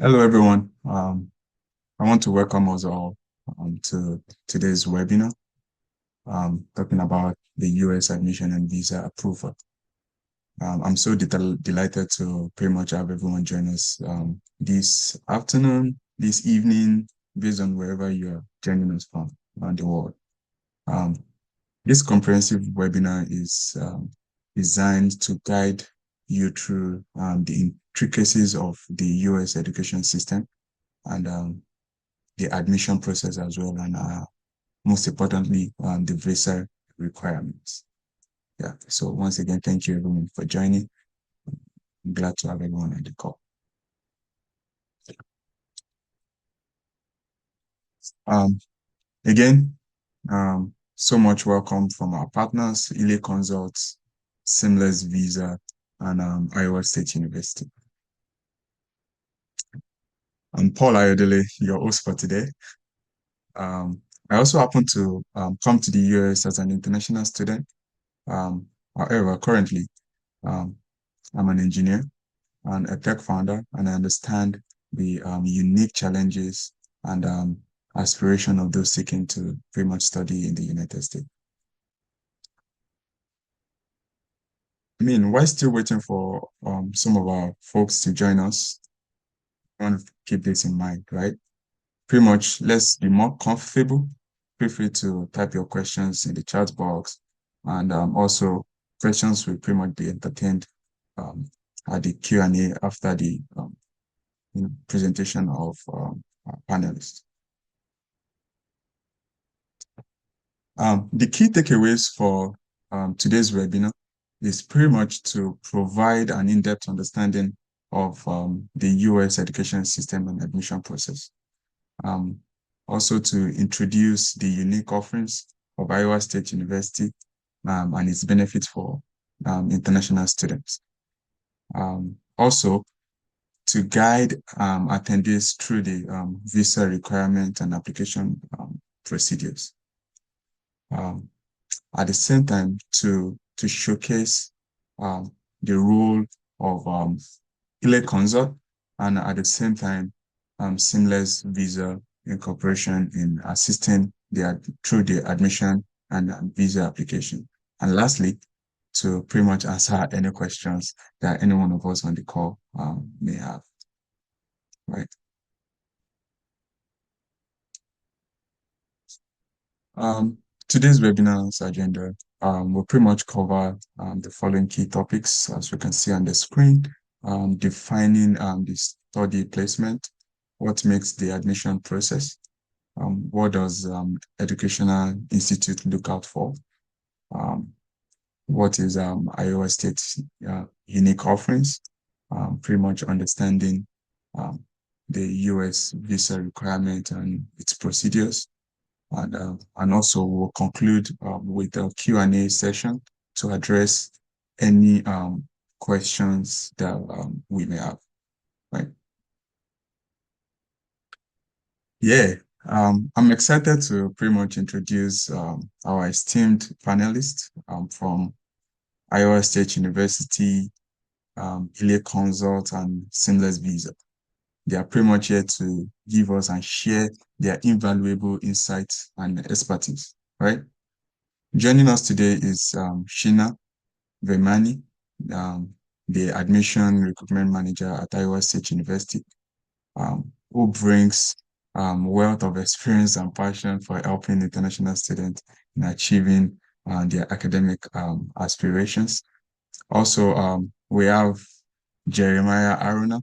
Hello, everyone. I want to welcome us all to today's webinar, talking about the US admission and visa approval. I'm so delighted to pretty much have everyone join us this afternoon, this evening, based on wherever you're joining us from around the world. Um, this comprehensive webinar is designed to guide you through the intricacies of the US education system and the admission process as well, and most importantly, the visa requirements. Yeah. So once again, thank you everyone for joining. I'm glad to have everyone on the call. Um, Again, so much welcome from our partners, Ile Consults, Seamless Visa, and Iowa State University. I'm Paul Ayodele, your host for today. I also happen to come to the US as an international student. However, currently, um, I'm an engineer and a tech founder, and I understand the unique challenges and aspiration of those seeking to pretty much study in the United States. I mean, while still waiting for some of our folks to join us, I want to keep this in mind, right? Pretty much, let's be more comfortable. Feel free to type your questions in the chat box, and also questions will pretty much be entertained um, at the Q&A after the presentation of our panelists. The key takeaways for today's webinar is pretty much to provide an in-depth understanding of the US education system and admission process. Um, Also to introduce the unique offerings of Iowa State University and its benefits for international students. Also to guide attendees through the visa requirement and application procedures. At the same time, to showcase the role of Ile Consult, and at the same time, Seamless Visa Incorporation in assisting through the admission and visa application. And lastly, to pretty much answer any questions that any one of us on the call may have, right? Um, Today's webinar's agenda will pretty much cover the following key topics, as you can see on the screen: defining the study placement, what makes the admission process, what does educational institute look out for, um, what is Iowa State's unique offerings, pretty much understanding um, the US visa requirement and its procedures, and also we'll conclude with a Q&A session to address any questions that we may have, right? Yeah, I'm excited to pretty much introduce our esteemed panelists from Iowa State University, Ile Consult, and Seamless Visa. They are pretty much here to give us and share their invaluable insights and expertise, right? Joining us today is Sheena Vemani, um, the admission recruitment manager at Iowa State University, who brings wealth of experience and passion for helping international students in achieving their academic aspirations. Also, we have Jeremiah Aruna,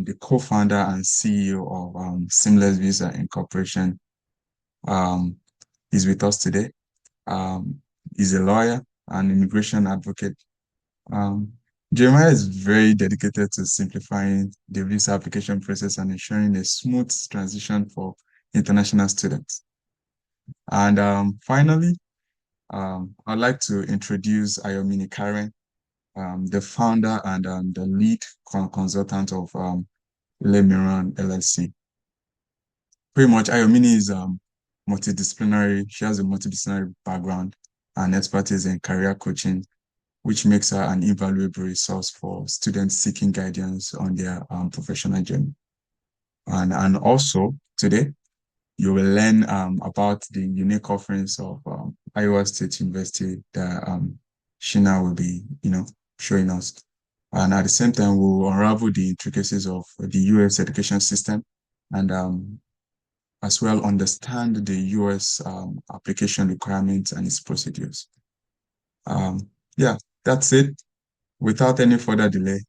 the co-founder and CEO of Seamless Visa Incorporation. Um, he's with us today. He's a lawyer and immigration advocate. Um, Jeremiah is very dedicated to simplifying the visa application process and ensuring a smooth transition for international students. And finally, I'd like to introduce Ayomini Karen, the founder and the lead consultant of Lemiran LLC. Pretty much, Ayomini is multidisciplinary. She has a multidisciplinary background and expertise in career coaching, which makes her an invaluable resource for students seeking guidance on their professional journey. And also today, you will learn about the unique offerings of Iowa State University that Sheena will be, showing us. And at the same time, we'll unravel the intricacies of the US education system and as well understand the US application requirements and its procedures. Yeah, that's it. Without any further delay,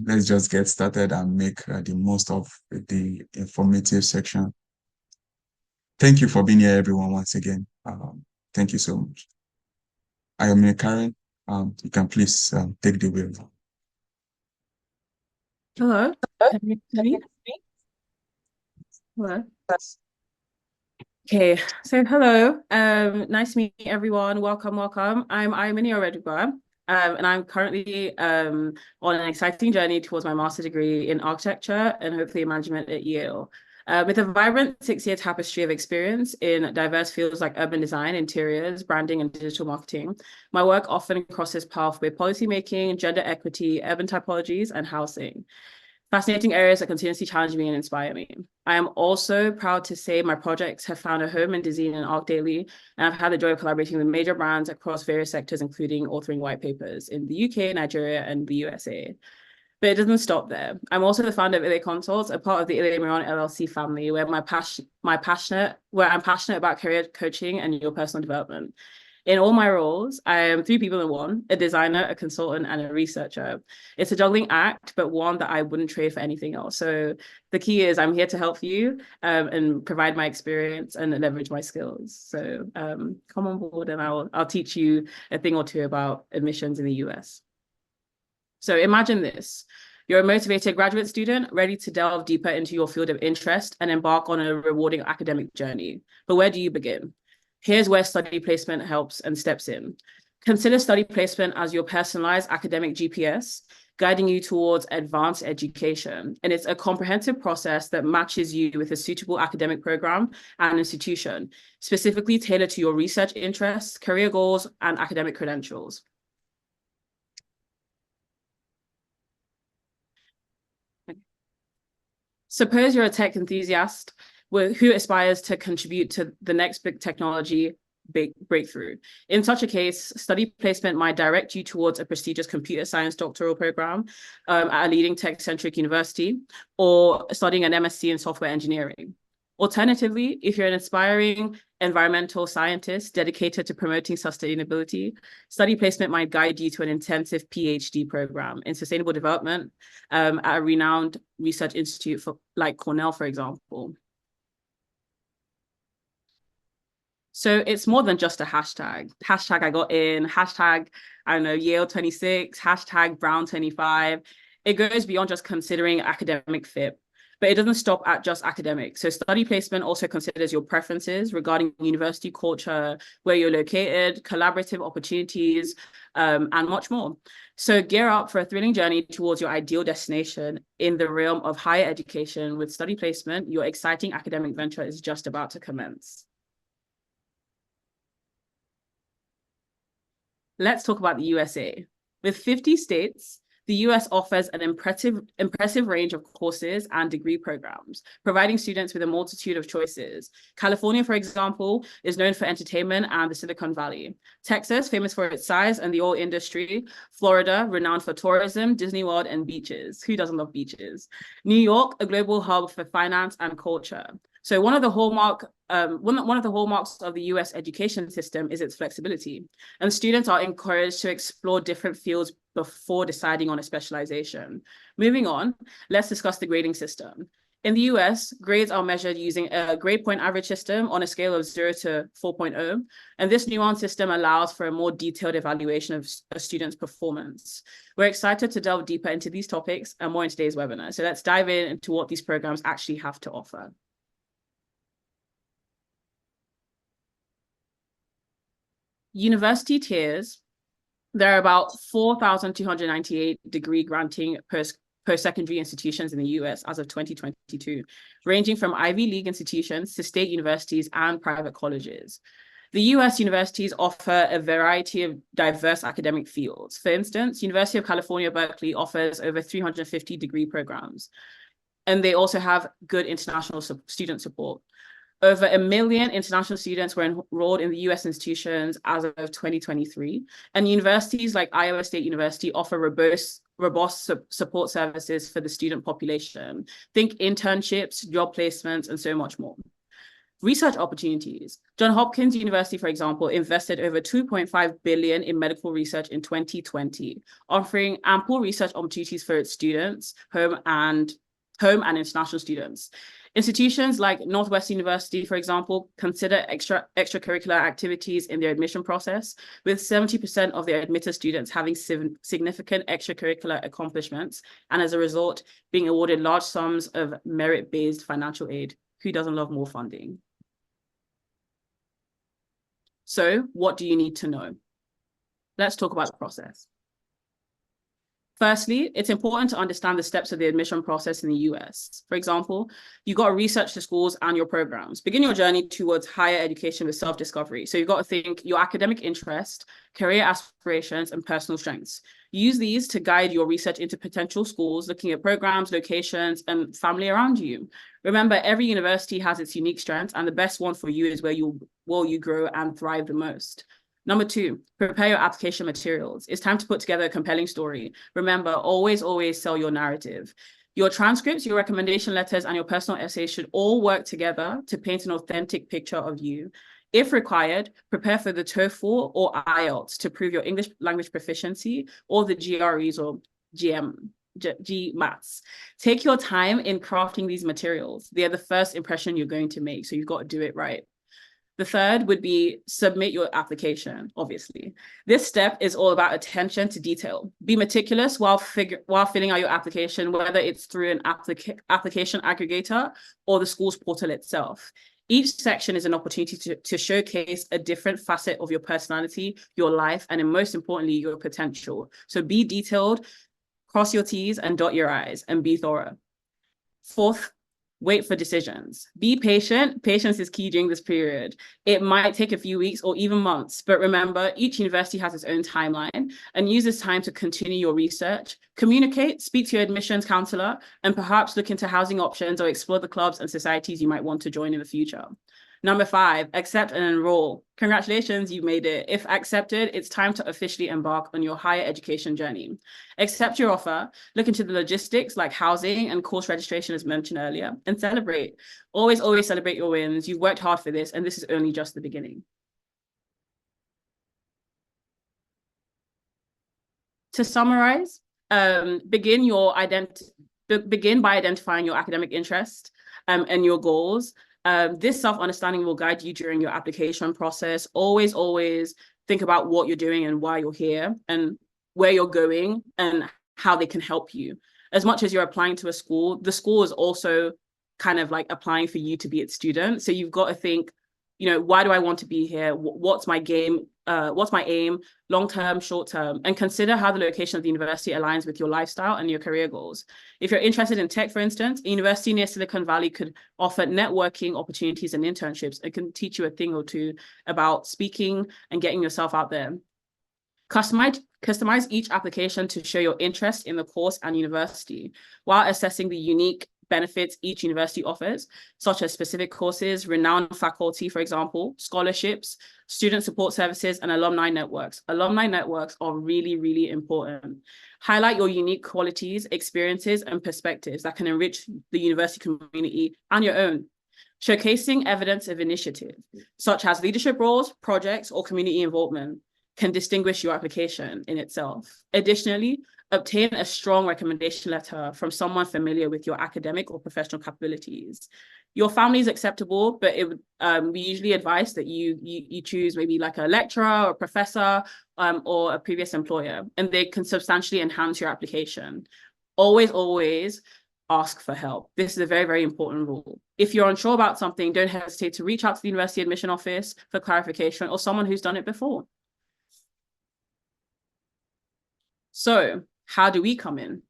let's just get started and make the most of the informative section. Thank you for being here, everyone, once again. Thank you so much. I am Karen. You can please take the wheel. Hello, can you hear me? Hello. Okay, so hello. Nice to meet everyone. Welcome. I'm Imani Oredugba, and I'm currently on an exciting journey towards my master's degree in architecture and hopefully management at Yale. With a vibrant 6-year tapestry of experience in diverse fields like urban design, interiors, branding, and digital marketing, my work often crosses paths with policymaking, gender equity, urban typologies, and housing. Fascinating areas that continuously challenge me and inspire me. I am also proud to say my projects have found a home in Design and ArchDaily, and I've had the joy of collaborating with major brands across various sectors, including authoring white papers in the UK, Nigeria, and the USA. But it doesn't stop there. I'm also the founder of Illy Consults, a part of the Illy Miron LLC family, where I'm passionate about career coaching and your personal development. In all my roles, I am 3 people in one: a designer, a consultant, and a researcher. It's a juggling act, but one that I wouldn't trade for anything else. So the key is I'm here to help you and provide my experience and leverage my skills. So come on board and I'll teach you a thing or two about admissions in the US. So imagine this. You're a motivated graduate student ready to delve deeper into your field of interest and embark on a rewarding academic journey. But where do you begin? Here's where study placement helps and steps in. Consider study placement as your personalized academic GPS, guiding you towards advanced education. And it's a comprehensive process that matches you with a suitable academic program and institution, specifically tailored to your research interests, career goals, and academic credentials. Suppose you're a tech enthusiast who aspires to contribute to the next big technology breakthrough. In such a case, study placement might direct you towards a prestigious computer science doctoral program at a leading tech-centric university, or studying an MSc in software engineering. Alternatively, if you're an aspiring environmental scientist dedicated to promoting sustainability, study placement might guide you to an intensive PhD program in sustainable development at a renowned research institute like Cornell, for example. So it's more than just a hashtag. Hashtag I got in, hashtag, I don't know, Yale 26, hashtag Brown 25. It goes beyond just considering academic fit. But it doesn't stop at just academics. So study placement also considers your preferences regarding university culture, where you're located, collaborative opportunities, and much more. So gear up for a thrilling journey towards your ideal destination in the realm of higher education. With study placement, your exciting academic venture is just about to commence. Let's talk about the USA. With 50 states, the US offers an impressive range of courses and degree programs, providing students with a multitude of choices. California, for example, is known for entertainment and the Silicon Valley. Texas, famous for its size and the oil industry. Florida, renowned for tourism, Disney World, and beaches. Who doesn't love beaches? New York, a global hub for finance and culture. So one of the hallmarks of the US education system is its flexibility, and students are encouraged to explore different fields before deciding on a specialization. Moving on, let's discuss the grading system. In the US, grades are measured using a grade point average system on a scale of 0 to 4.0, and this nuanced system allows for a more detailed evaluation of a student's performance. We're excited to delve deeper into these topics and more in today's webinar. So let's dive into what these programs actually have to offer. University tiers, there are about 4,298 degree granting post-secondary institutions in the US as of 2022, ranging from Ivy League institutions to state universities and private colleges. The US universities offer a variety of diverse academic fields. For instance, University of California, Berkeley offers over 350 degree programs. And they also have good international student support. Over 1 million international students were enrolled in the US institutions as of 2023. And universities like Iowa State University offer robust support services for the student population. Think internships, job placements, and so much more. Research opportunities. Johns Hopkins University, for example, invested over 2.5 billion in medical research in 2020, offering ample research opportunities for its students, home and international students. Institutions like Northwestern University, for example, consider extracurricular activities in their admission process, with 70% of their admitted students having significant extracurricular accomplishments, and as a result, being awarded large sums of merit-based financial aid. Who doesn't love more funding? So what do you need to know? Let's talk about the process. Firstly, it's important to understand the steps of the admission process in the US. For example, you've got to research the schools and your programs. Begin your journey towards higher education with self-discovery. So you've got to think your academic interest, career aspirations, and personal strengths. Use these to guide your research into potential schools, looking at programs, locations, and family around you. Remember, every university has its unique strengths, and the best one for you is where you grow and thrive the most. Number 2, prepare your application materials. It's time to put together a compelling story. Remember, always sell your narrative. Your transcripts, your recommendation letters, and your personal essays should all work together to paint an authentic picture of you. If required, prepare for the TOEFL or IELTS to prove your English language proficiency, or the GREs or GMATs. Take your time in crafting these materials. They are the first impression you're going to make, so you've got to do it right. The third would be submit your application, obviously. This step is all about attention to detail. Be meticulous while filling out your application, whether it's through an application aggregator or the school's portal itself. Each section is an opportunity to showcase a different facet of your personality, your life, and most importantly, your potential. So be detailed, cross your T's and dot your I's, and be thorough. Fourth, wait for decisions. Be patient. Patience is key during this period. It might take a few weeks or even months, but remember, each university has its own timeline, and use this time to continue your research, communicate, speak to your admissions counselor, and perhaps look into housing options or explore the clubs and societies you might want to join in the future. Number 5, accept and enroll. Congratulations, you've made it. If accepted, it's time to officially embark on your higher education journey. Accept your offer, look into the logistics like housing and course registration as mentioned earlier, and celebrate. Always celebrate your wins. You've worked hard for this, and this is only just the beginning. To summarize, begin by identifying your academic interest and your goals. This self-understanding will guide you during your application process. Always think about what you're doing and why you're here and where you're going and how they can help you. As much as you're applying to a school, the school is also kind of like applying for you to be its student. So you've got to think, why do I want to be here? What's my game? What's my aim, long-term, short-term, and consider how the location of the university aligns with your lifestyle and your career goals. If you're interested in tech, for instance, a university near Silicon Valley could offer networking opportunities and internships. It can teach you a thing or two about speaking and getting yourself out there. Customize each application to show your interest in the course and university while assessing the unique benefits each university offers, such as specific courses, renowned faculty, for example, scholarships, student support services, and alumni networks. Alumni networks are really important. Highlight your unique qualities, experiences, and perspectives that can enrich the university community and your own. Showcasing evidence of initiative, such as leadership roles, projects, or community involvement, can distinguish your application in itself. Additionally, obtain a strong recommendation letter from someone familiar with your academic or professional capabilities. Your family is acceptable, but we usually advise that you choose maybe like a lecturer or professor or a previous employer, and they can substantially enhance your application. Always ask for help. This is a very important rule. If you're unsure about something, don't hesitate to reach out to the university admission office for clarification or someone who's done it before. So, how do we come in?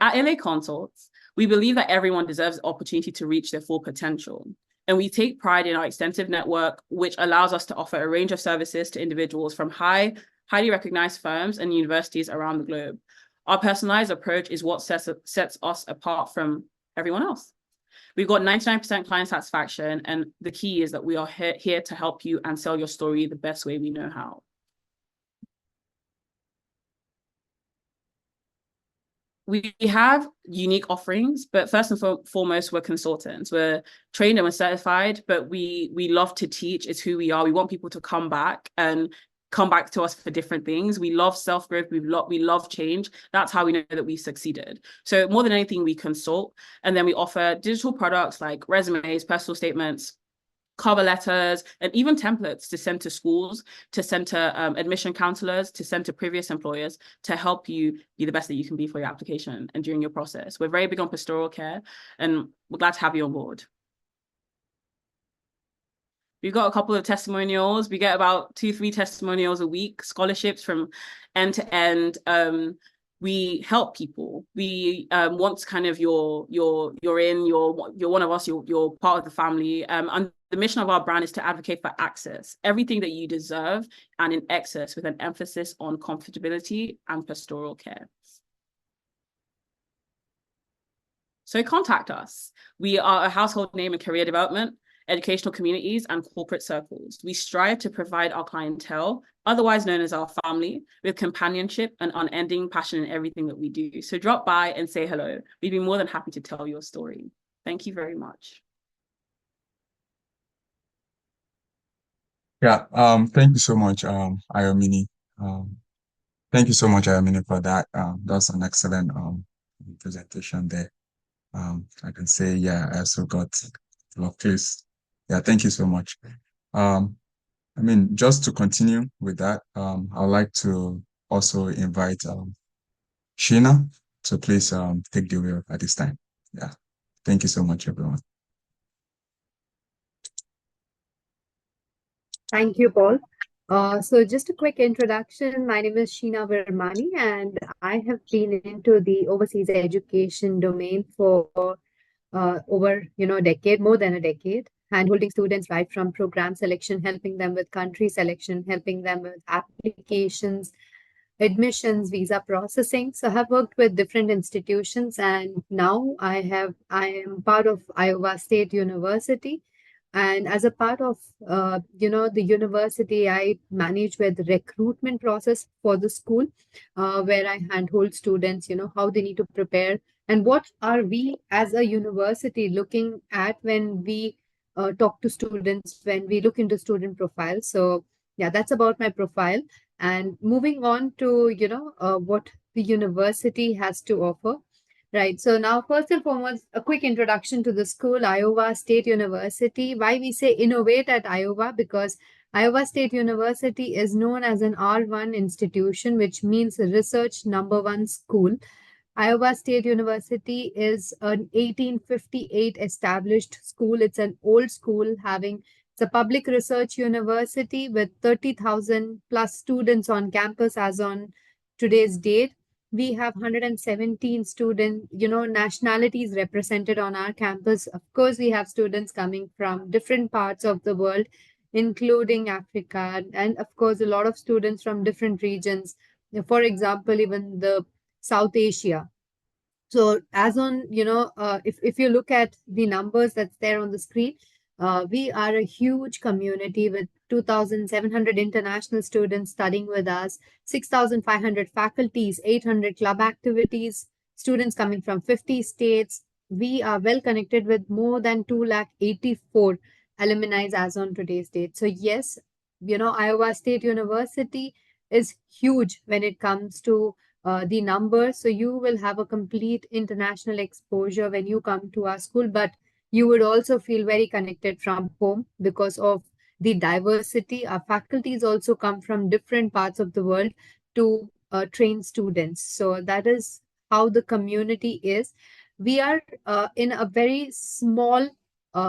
At LA Consults, we believe that everyone deserves the opportunity to reach their full potential. And we take pride in our extensive network, which allows us to offer a range of services to individuals from highly recognized firms and universities around the globe. Our personalized approach is what sets us apart from everyone else. We've got 99% client satisfaction, and the key is that we are here to help you and sell your story the best way we know how. We have unique offerings, but first and foremost, we're consultants. We're trained and we're certified, but we love to teach. It's who we are. We want people to come back to us for different things. We love self-growth. We love change. That's how we know that we succeeded. So more than anything, we consult, and then we offer digital products like resumes, personal statements, cover letters, and even templates to send to schools, to send to admission counselors, to send to previous employers, to help you be the best that you can be for your application and during your process. We're very big on pastoral care, and we're glad to have you on board. We've got a couple of testimonials. We get about 2-3 testimonials a week, scholarships from end to end. We help people. We once kind of you're one of us, you're part of the family. And the mission of our brand is to advocate for access, everything that you deserve, and in excess, with an emphasis on comfortability and pastoral care. So contact us. We are a household name in career development, educational communities, and corporate circles. We strive to provide our clientele, otherwise known as our family, with companionship and unending passion in everything that we do. So drop by and say hello. We'd be more than happy to tell your story. Thank you very much. Yeah, thank you so much, Ayomini. Thank you so much, Ayomini, for that. That's an excellent presentation there. I can say, yeah, I also got a lot of clues. Yeah, thank you so much. I mean, just to continue with that, I'd like to also invite Sheena to please take the wheel at this time. Yeah, thank you so much, everyone. Thank you, Paul. So just a quick introduction. My name is Sheena Vermani, and I have been into the overseas education domain for over a decade, more than a decade, handholding students right from program selection, helping them with country selection, helping them with applications, admissions, visa processing. So I have worked with different institutions, and now I am part of Iowa State University. And as a part of the university, I manage with the recruitment process for the school, where I handhold students, how they need to prepare and what are we as a university looking at when we talk to students, when we look into student profiles. So yeah, that's about my profile. And moving on to what the university has to offer. Right. So now, first and foremost, a quick introduction to the school, Iowa State University. Why we say innovate at Iowa? Because Iowa State University is known as an R1 institution, which means research number one school. Iowa State University is an 1858 established school. It's an old school it's a public research university with 30,000 plus students on campus as on today's date. We have 117 student, nationalities represented on our campus. Of course, we have students coming from different parts of the world, including Africa, and of course, a lot of students from different regions. For example, even the South Asia. So as on, if you look at the numbers that's there on the screen, we are a huge community with 2,700 international students studying with us, 6,500 faculties, 800 club activities, students coming from 50 states. We are well connected with more than 284 alumni as on today's date. So yes, Iowa State University is huge when it comes to the numbers. So you will have a complete international exposure when you come to our school, but you would also feel very connected from home because of the diversity. Our faculties also come from different parts of the world to train students. So that is how the community is. We are in a very small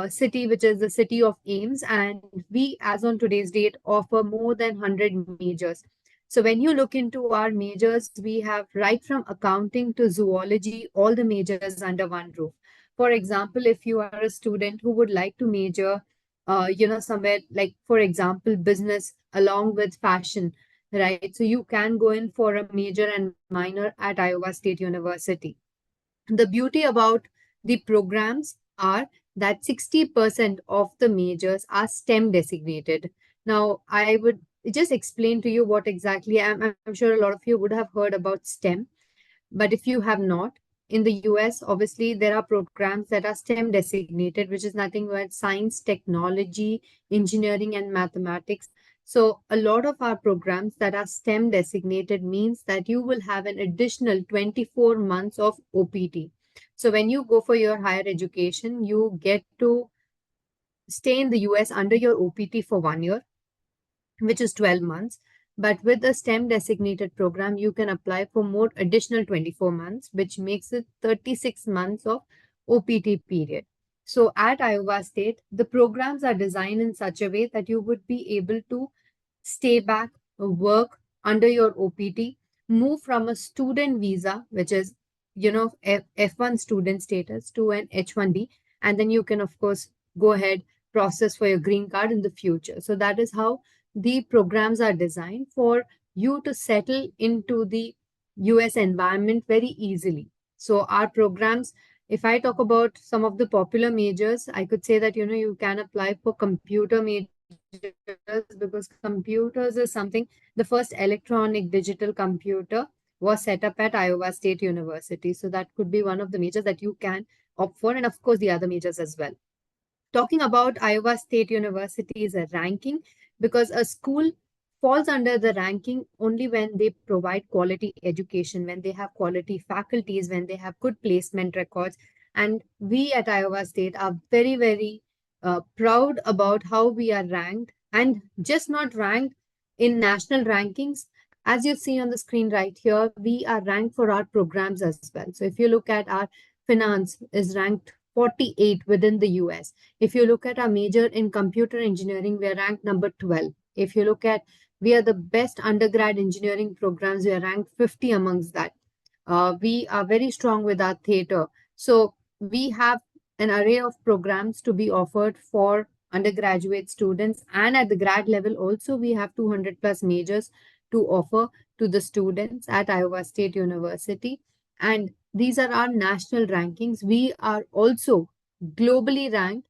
city, which is the city of Ames, and we, as on today's date, offer more than 100 majors. So when you look into our majors, we have right from accounting to zoology, all the majors under one roof. For example, if you are a student who would like to major, somewhere like, for example, business along with fashion, right? So you can go in for a major and minor at Iowa State University. The beauty about the programs are that 60% of the majors are STEM designated. Now, I would just explain to you what exactly I'm sure a lot of you would have heard about STEM, but if you have not, in the US, obviously, there are programs that are STEM designated, which is nothing but science, technology, engineering, and mathematics. So, a lot of our programs that are STEM designated means that you will have an additional 24 months of OPT. So, when you go for your higher education, you get to stay in the US under your OPT for 1 year, which is 12 months. But with a STEM designated program, you can apply for more additional 24 months, which makes it 36 months of OPT period. So at Iowa State, the programs are designed in such a way that you would be able to stay back, work under your OPT, move from a student visa, which is, F1 student status, to an H1B. And then you can, of course, go ahead, process for your green card in the future. So that is how the programs are designed for you to settle into the US environment very easily. So our programs, if I talk about some of the popular majors, I could say that you can apply for computer majors because computers is something, the first electronic digital computer was set up at Iowa State University. So that could be one of the majors that you can opt for, and of course the other majors as well. Talking about Iowa State University is a ranking because a school falls under the ranking only when they provide quality education, when they have quality faculties, when they have good placement records. And we at Iowa State are very, very proud about how we are ranked, and just not ranked in national rankings. As you see on the screen right here, we are ranked for our programs as well. So if you look at our finance is ranked 48 within the US. If you look at our major in computer engineering, we are ranked number 12. If you look at, we are the best undergrad engineering programs, we are ranked 50 amongst that. We are very strong with our theater. So we have an array of programs to be offered for undergraduate students, and at the grad level also we have 200 plus majors to offer to the students at Iowa State University. And these are our national rankings. We are also globally ranked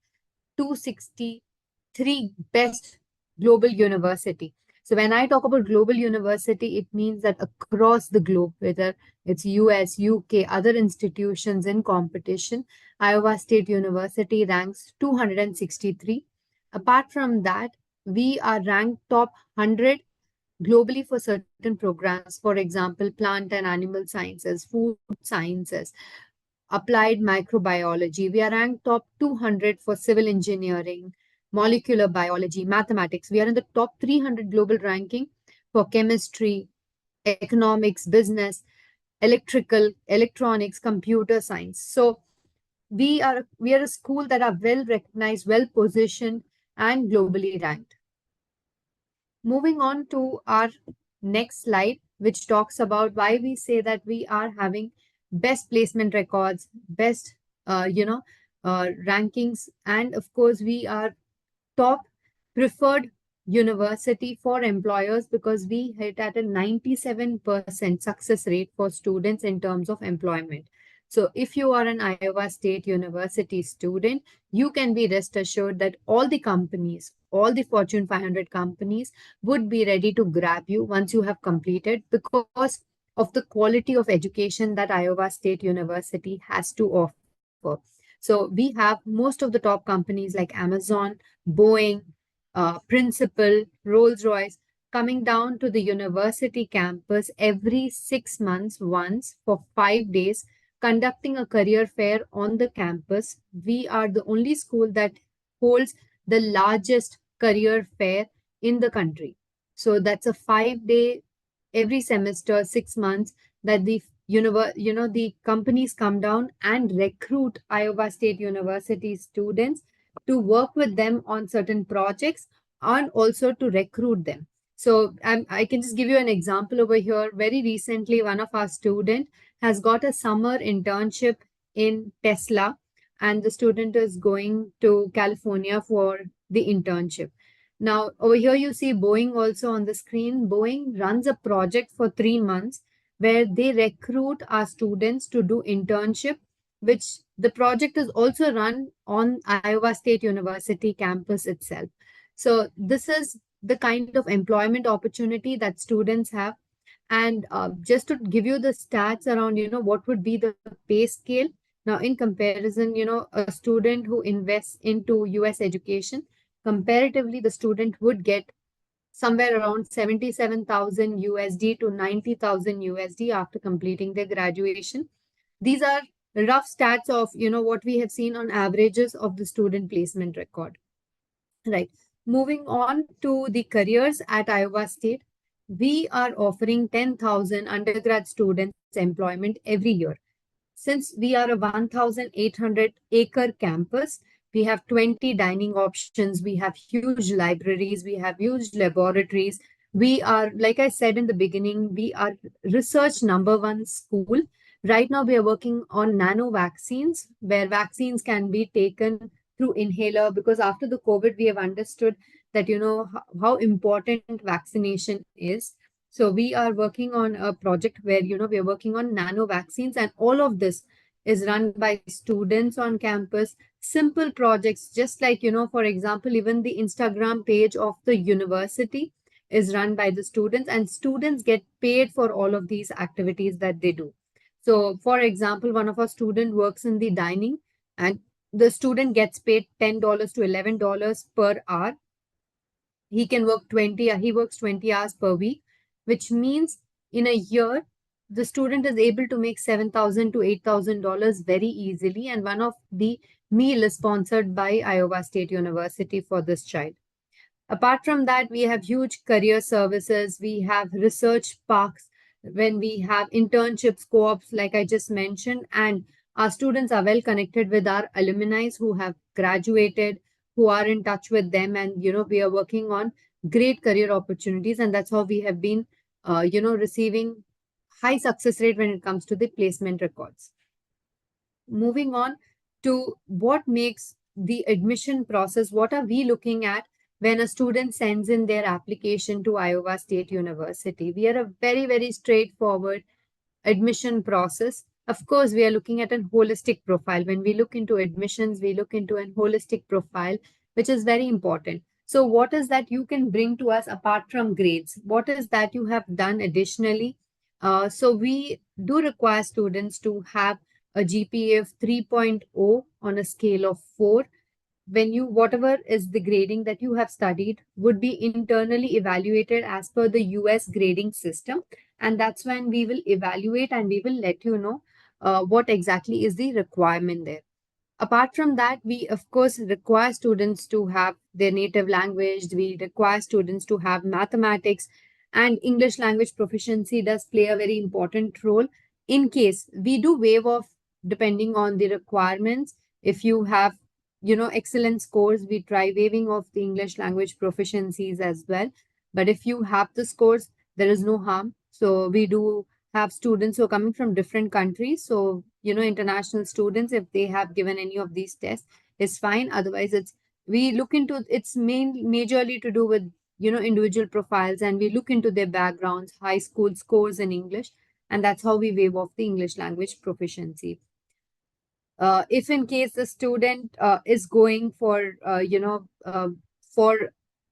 263 best global university. So when I talk about global university, it means that across the globe, whether it's US, UK, other institutions in competition, Iowa State University ranks 263. Apart from that, we are ranked top 100 globally for certain programs, for example, plant and animal sciences, food sciences, applied microbiology. We are ranked top 200 for civil engineering, molecular biology, mathematics. We are in the top 300 global ranking for chemistry, economics, business, electrical, electronics, computer science. So we are a school that are well recognized, well positioned, and globally ranked. Moving on to our next slide, which talks about why we say that we are having best placement records, best, rankings, and of course, we are top preferred university for employers because we hit at a 97% success rate for students in terms of employment. So if you are an Iowa State University student, you can be rest assured that all the companies, all the Fortune 500 companies would be ready to grab you once you have completed because of the quality of education that Iowa State University has to offer. So we have most of the top companies like Amazon, Boeing, Principal, Rolls-Royce coming down to the university campus every 6 months once for 5 days, conducting a career fair on the campus. We are the only school that holds the largest career fair in the country. So that's a 5 day every semester, 6 months that the companies come down and recruit Iowa State University students to work with them on certain projects and also to recruit them. So I can just give you an example over here. Very recently, one of our students has got a summer internship in Tesla, and the student is going to California for the internship. Now, over here, you see Boeing also on the screen. Boeing runs a project for 3 months where they recruit our students to do internship, which the project is also run on Iowa State University campus itself. So this is the kind of employment opportunity that students have. And just to give you the stats around, what would be the pay scale. Now, in comparison, a student who invests into US education, comparatively, the student would get somewhere around 77,000 USD to 90,000 USD after completing their graduation. These are rough stats of, what we have seen on averages of the student placement record. Right. Moving on to the careers at Iowa State, we are offering 10,000 undergrad students employment every year. Since we are a 1,800-acre campus, we have 20 dining options, we have huge libraries, we have huge laboratories. We are, like I said in the beginning, we are research number one school. Right now, we are working on nano vaccines, where vaccines can be taken through inhaler, because after the COVID, we have understood that, how important vaccination is. So we are working on a project where, we are working on nano vaccines, and all of this is run by students on campus. Simple projects, just like, for example, even the Instagram page of the university is run by the students, and students get paid for all of these activities that they do. So, for example, one of our student works in the dining, and the student gets paid $10 to $11 per hour. He can work 20, he works 20 hours per week, which means in a year, the student is able to make $7,000 to $8,000 very easily. And one of the meal is sponsored by Iowa State University for this child. Apart from that, we have huge career services. We have research parks when we have internships, co-ops, like I just mentioned, and our students are well connected with our alumni who have graduated, who are in touch with them, and we are working on great career opportunities, and that's how we have been, receiving high success rate when it comes to the placement records. Moving on to what makes the admission process, what are we looking at when a student sends in their application to Iowa State University? We are a very, very straightforward admission process. Of course, we are looking at a holistic profile. When we look into admissions, we look into a holistic profile, which is very important. So, what is that you can bring to us apart from grades? What is that you have done additionally? So, we do require students to have a GPA of 3.0 on a scale of 4. When you, whatever is the grading that you have studied would be internally evaluated as per the US grading system, and that's when we will evaluate and we will let you know what exactly is the requirement there. Apart from that, we of course require students to have their native language. We require students to have mathematics, and English language proficiency does play a very important role. In case we do waive off depending on the requirements, if you have excellent scores, we try waiving off the English language proficiencies as well. But if you have the scores, there is no harm. So we do have students who are coming from different countries. So, international students, if they have given any of these tests, is fine. Otherwise, we look into it's majorly to do with, individual profiles, and we look into their backgrounds, high school scores in English, and that's how we waive off the English language proficiency. If in case the student is going for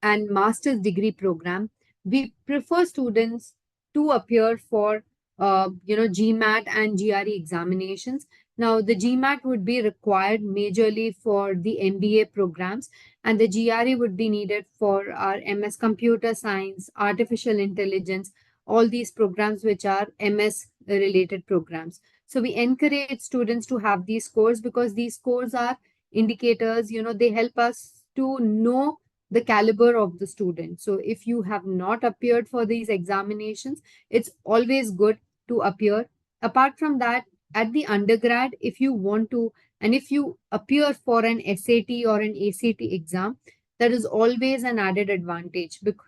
an master's degree program, we prefer students to appear for GMAT and GRE examinations. Now, the GMAT would be required majorly for the MBA programs, and the GRE would be needed for our MS Computer Science, Artificial Intelligence, all these programs which are MS related programs. So we encourage students to have these scores because these scores are indicators, they help us to know the caliber of the student. So if you have not appeared for these examinations, it's always good to appear. Apart from that, at the undergrad, if you want to, and if you appear for an SAT or an ACT exam, that is always an added advantage because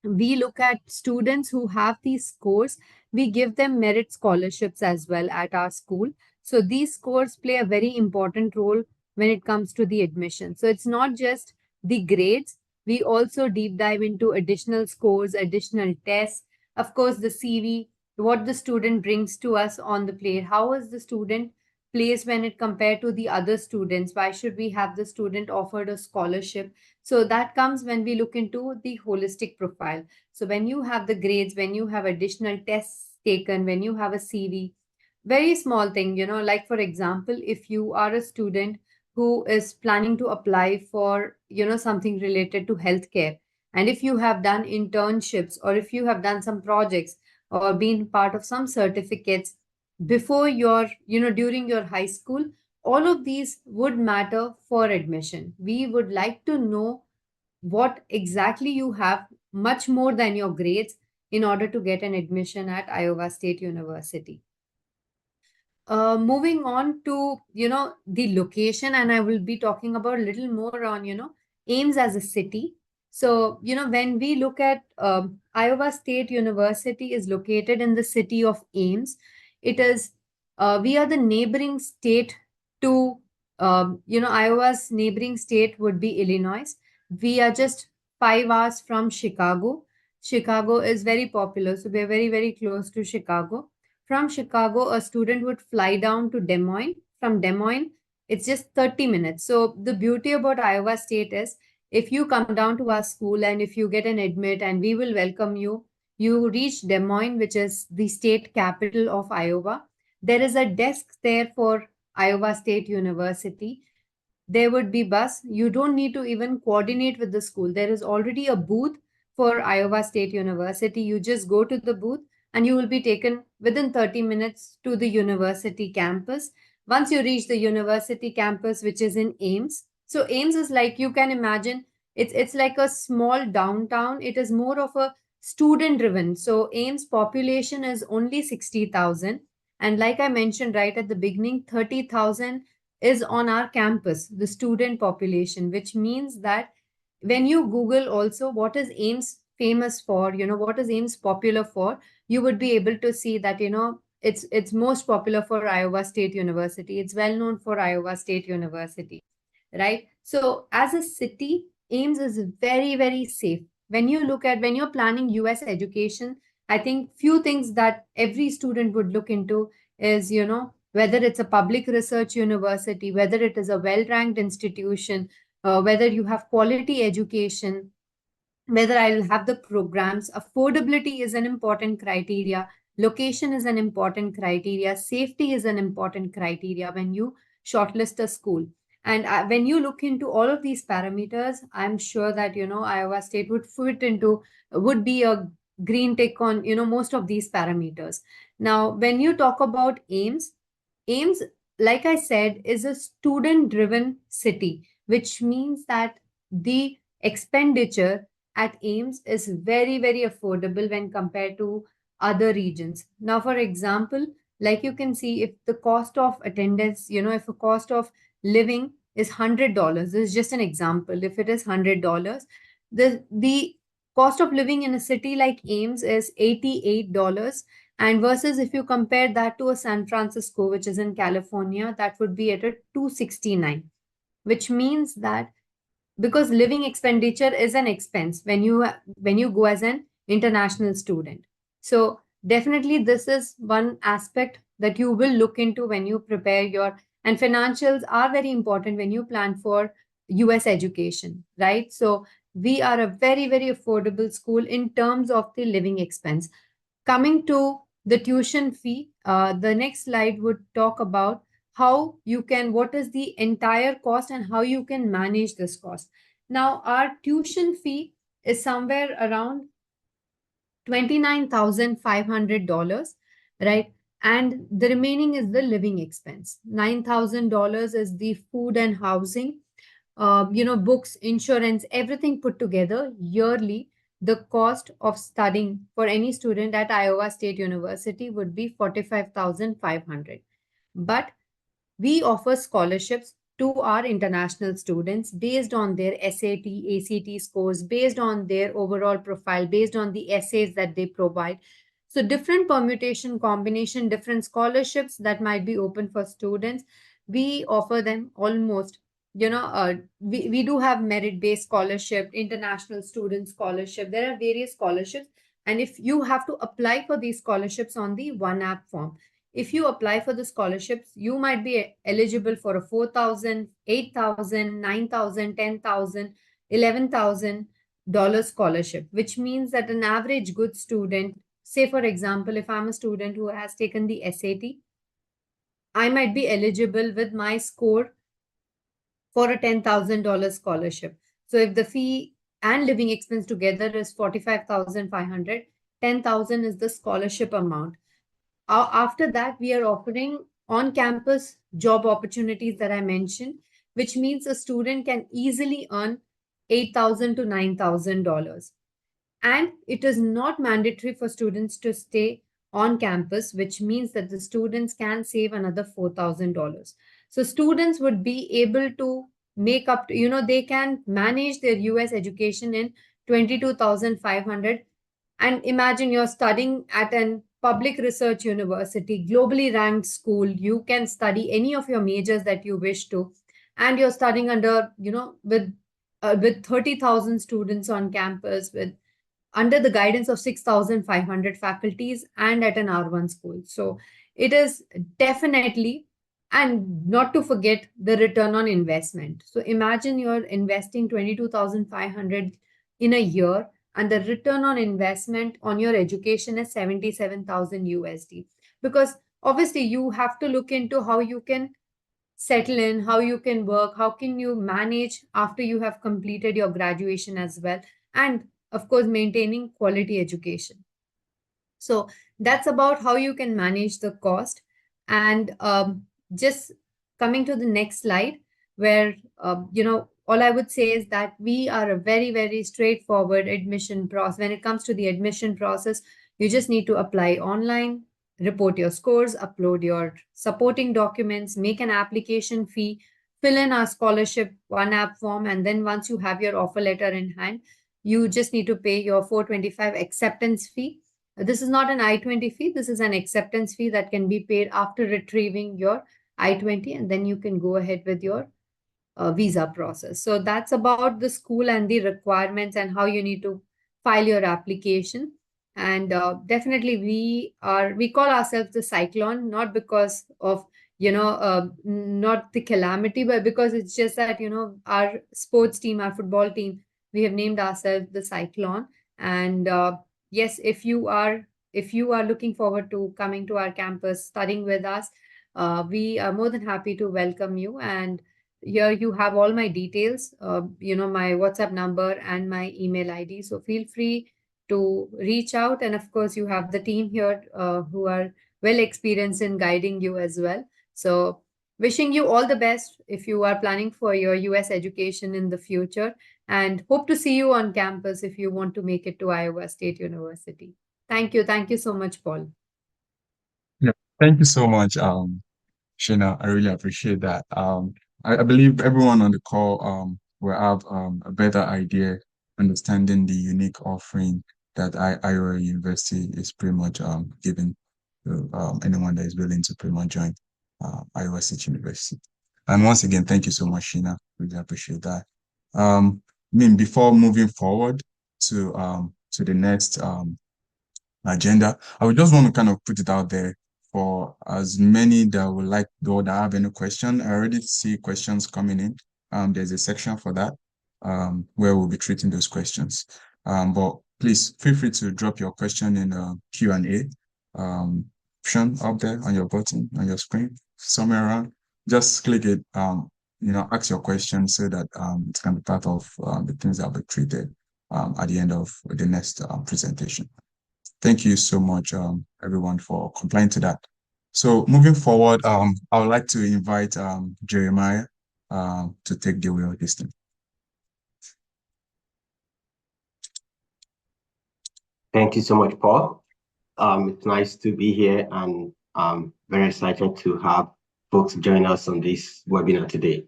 we look at students who have these scores. We give them merit scholarships as well at our school. So these scores play a very important role when it comes to the admission. So it's not just the grades, We also deep dive into additional scores, additional tests, of course, the CV, what the student brings to us on the plate. How is the student placed when it compared to the other students? Why should we have the student offered a scholarship? So that comes when we look into the holistic profile. So when you have the grades, when you have additional tests taken, when you have a CV, very small thing, like for example, if you are a student who is planning to apply for, something related to healthcare, and if you have done internships or if you have done some projects or been part of some certificates before your, during your high school, all of these would matter for admission. We would like to know what exactly you have, much more than your grades, in order to get an admission at Iowa State University. Moving on to, the location, and I will be talking about a little more on, Ames as a city. So, when we look at Iowa State University is located in the city of Ames. It is, we are the neighboring state to, Iowa's neighboring state would be Illinois. We are just 5 hours from Chicago. Chicago is very popular, so we're very, very close to Chicago. From Chicago, a student would fly down to Des Moines. From Des Moines, it's just 30 minutes. So the beauty about Iowa State is if you come down to our school and if you get an admit and we will welcome you, you reach Des Moines, which is the state capital of Iowa. There is a desk there for Iowa State University. There would be bus. You don't need to even coordinate with the school. There is already a booth for Iowa State University. You just go to the booth and you will be taken within 30 minutes to the university campus. Once you reach the university campus, which is in Ames. So Ames is like, you can imagine, it's like a small downtown. It is more of a student driven. So Ames population is only 60,000. And like I mentioned right at the beginning, 30,000 is on our campus, the student population, which means that when you Google also what is Ames famous for, what is Ames popular for, you would be able to see that, it's most popular for Iowa State University. It's well known for Iowa State University, right? So as a city, Ames is very, very safe. When you're planning US education, I think few things that every student would look into is, whether it's a public research university, whether it is a well-ranked institution, whether you have quality education, whether I'll have the programs. Affordability is an important criteria. Location is an important criteria. Safety is an important criteria when you shortlist a school. And when you look into all of these parameters, I'm sure that, Iowa State would be a green tick on, most of these parameters. Now, when you talk about Ames, like I said, is a student-driven city, which means that the expenditure at Ames is very, very affordable when compared to other regions. Now, for example, like you can see, if the cost of attendance, if a cost of living is $100, this is just an example. If it is $100, the cost of living in a city like Ames is $88. And versus if you compare that to a San Francisco, which is in California, that would be at a 269, which means that because living expenditure is an expense when you go as an international student. So definitely this is one aspect that you will look into when you prepare your, and financials are very important when you plan for US education, right? So we are a very, very affordable school in terms of the living expense. Coming to the tuition fee, the next slide would talk about how you can, what is the entire cost and how you can manage this cost. Now, our tuition fee is somewhere around $29,500, right? And the remaining is the living expense. $9,000 is the food and housing, books, insurance, everything put together yearly. The cost of studying for any student at Iowa State University would be $45,500. But we offer scholarships to our international students based on their SAT, ACT scores, based on their overall profile, based on the essays that they provide. So different permutation, combination, different scholarships that might be open for students. We offer them almost we do have merit-based scholarship, international student scholarship. There are various scholarships. And if you have to apply for these scholarships on the one app form, if you apply for the scholarships, you might be eligible for a 4,000, 8,000, 9,000, 10,000, $11,000 scholarship, which means that an average good student, say for example, if I'm a student who has taken the SAT, I might be eligible with my score for a $10,000 scholarship. So if the fee and living expense together is 45,500, 10,000 is the scholarship amount. After that, we are offering on-campus job opportunities that I mentioned, which means a student can easily earn $8,000 to $9,000. And it is not mandatory for students to stay on campus, which means that the students can save another $4,000. So students would be able to make up, they can manage their US education in 22,500. And imagine you're studying at an public research university, globally ranked school. You can study any of your majors that you wish to, and you're studying under, with 30,000 students on campus, with under the guidance of 6,500 faculties and at an R1 school. So it is definitely, and not to forget the return on investment. So imagine you're investing 22,500 in a year, and the return on investment on your education is 77,000 USD. Because obviously you have to look into how you can settle in, how you can work, how can you manage after you have completed your graduation as well. And of course, maintaining quality education. So that's about how you can manage the cost. And just coming to the next slide, where, all I would say is that we are a very, very straightforward admission process. When it comes to the admission process, you just need to apply online, report your scores, upload your supporting documents, make an application fee, fill in our scholarship one app form, and then once you have your offer letter in hand, you just need to pay your 425 acceptance fee. This is not an I-20 fee. This is an acceptance fee that can be paid after retrieving your I-20, and then you can go ahead with your visa process. So that's about the school and the requirements and how you need to file your application. And definitely we call ourselves the Cyclone, not because of, not the calamity, but because it's just that, our sports team, our football team, we have named ourselves the Cyclone. And yes, if you are looking forward to coming to our campus, studying with us, we are more than happy to welcome you. And here you have all my details, my WhatsApp number and my email ID. So feel free to reach out. And of course, you have the team here who are well experienced in guiding you as well. So wishing you all the best if you are planning for your US education in the future, and hope to see you on campus if you want to make it to Iowa State University. Thank you. Thank you so much, Paul. Yeah, thank you so much, Sheena. I really appreciate that. I believe everyone on the call will have a better idea, understanding the unique offering that Iowa University is pretty much giving to anyone that is willing to pretty much join Iowa State University. And once again, thank you so much, Sheena. Really appreciate that. Before moving forward to the next agenda, I would just want to kind of put it out there for as many that would like, though, that have any question. I already see questions coming in. There's a section for that where we'll be treating those questions. But please feel free to drop your question in Q&A option up there on your button on your screen, somewhere around. Just click it, ask your question so that it can be part of the things that will be treated at the end of the next presentation. Thank you so much, everyone, for complying to that. So moving forward, I would like to invite Jeremiah to take the wheel this time. Thank you so much, Paul. It's nice to be here, and I'm very excited to have folks join us on this webinar today.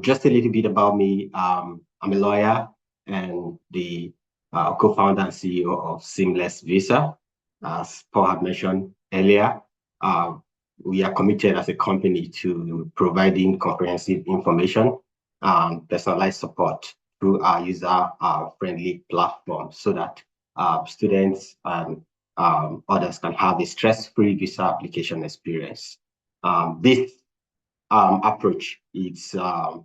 Just a little bit about me. I'm a lawyer and the co-founder and CEO of Seamless Visa. As Paul had mentioned earlier, we are committed as a company to providing comprehensive information personalized support through our user-friendly platform so that students and others can have a stress-free visa application experience. This approach is a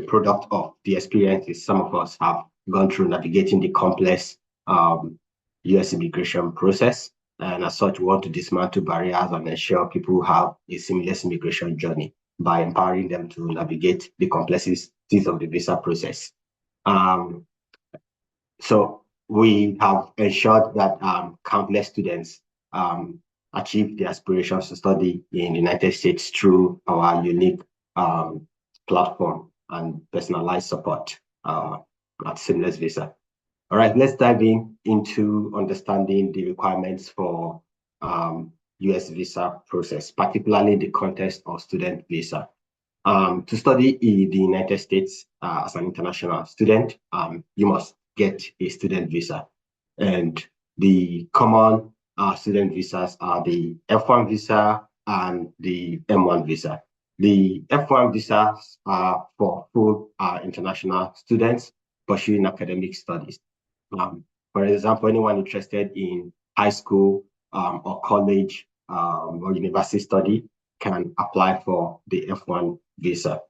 product of the experiences some of us have gone through navigating the complex US immigration process. And as such, we want to dismantle barriers and ensure people have a seamless immigration journey by empowering them to navigate the complexities of the visa process. So we have ensured that countless students achieve their aspirations to study in the United States through our unique platform and personalized support at Seamless Visa. All right, let's dive into understanding the requirements for US visa process, particularly the context of student visa. To study in the United States as an international student, you must get a student visa. And the common student visas are the F1 visa and the M1 visa. The F1 visas are for full international students pursuing academic studies. For example, anyone interested in high school or college or university study can apply for the F1 visa.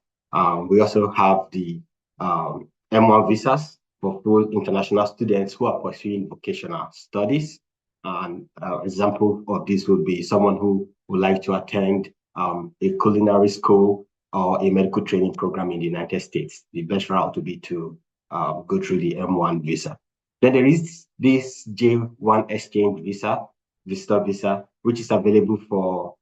We also have the M1 visas for full international students who are pursuing vocational studies. An example of this would be someone who would like to attend a culinary school or a medical training program in the United States. The best route would be to go through the M1 visa. Then there is this J1 exchange visa, visitor visa, which is available for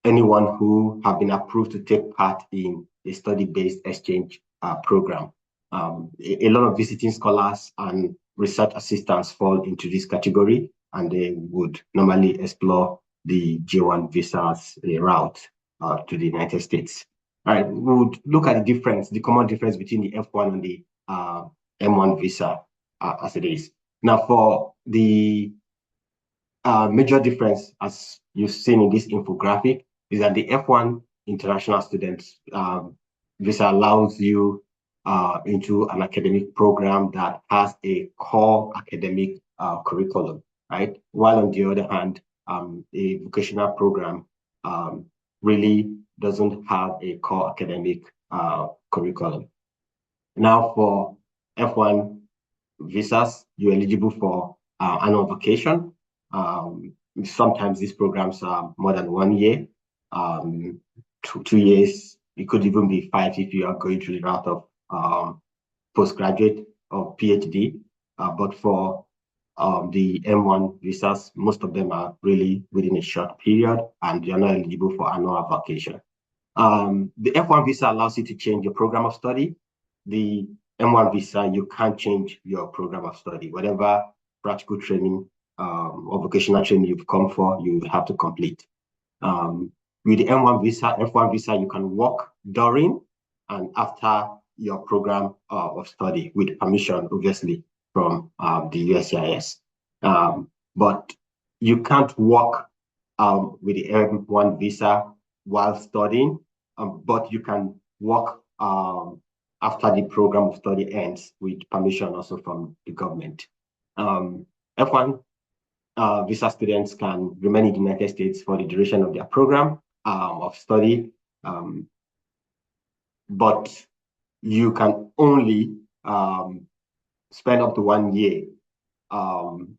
anyone who have been approved to take part in a study-based exchange program. A lot of visiting scholars and research assistants fall into this category, and they would normally explore the J1 visas route to the United States. All right, we would look at the difference, the common difference between the F1 and the M1 visa as it is. Now, for the major difference, as you've seen in this infographic, is that the F1 international students visa allows you into an academic program that has a core academic curriculum, right? While on the other hand, a vocational program really doesn't have a core academic curriculum. Now, for F1 visas, you're eligible for annual vacation. Sometimes these programs are more than 1 year, 2 years. It could even be 5 if you are going through the route of postgraduate or PhD. But for the M1 visas, most of them are really within a short period, and you're not eligible for annual vacation. The F1 visa allows you to change your program of study. The M1 visa, you can't change your program of study. Whatever practical training or vocational training you've come for, you have to complete. With the M1 visa, F1 visa, you can work during and after your program of study with permission, obviously, from the USCIS. But you can't work with the M1 visa while studying, but you can work after the program of study ends with permission also from the government. F1 visa students can remain in the United States for the duration of their program of study, but you can only spend up to 1 year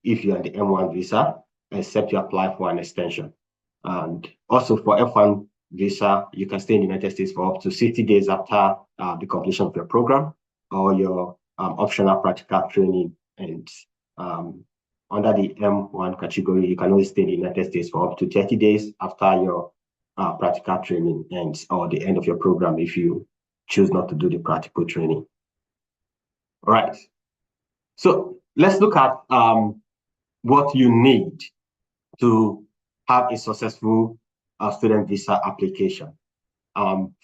if you're on the M1 visa, except you apply for an extension. And also for F1 visa, you can stay in the United States for up to 60 days after the completion of your program or your optional practical training. And under the M1 category, you can only stay in the United States for up to 30 days after your practical training ends or the end of your program if you choose not to do the practical training. All right. So let's look at what you need to have a successful student visa application.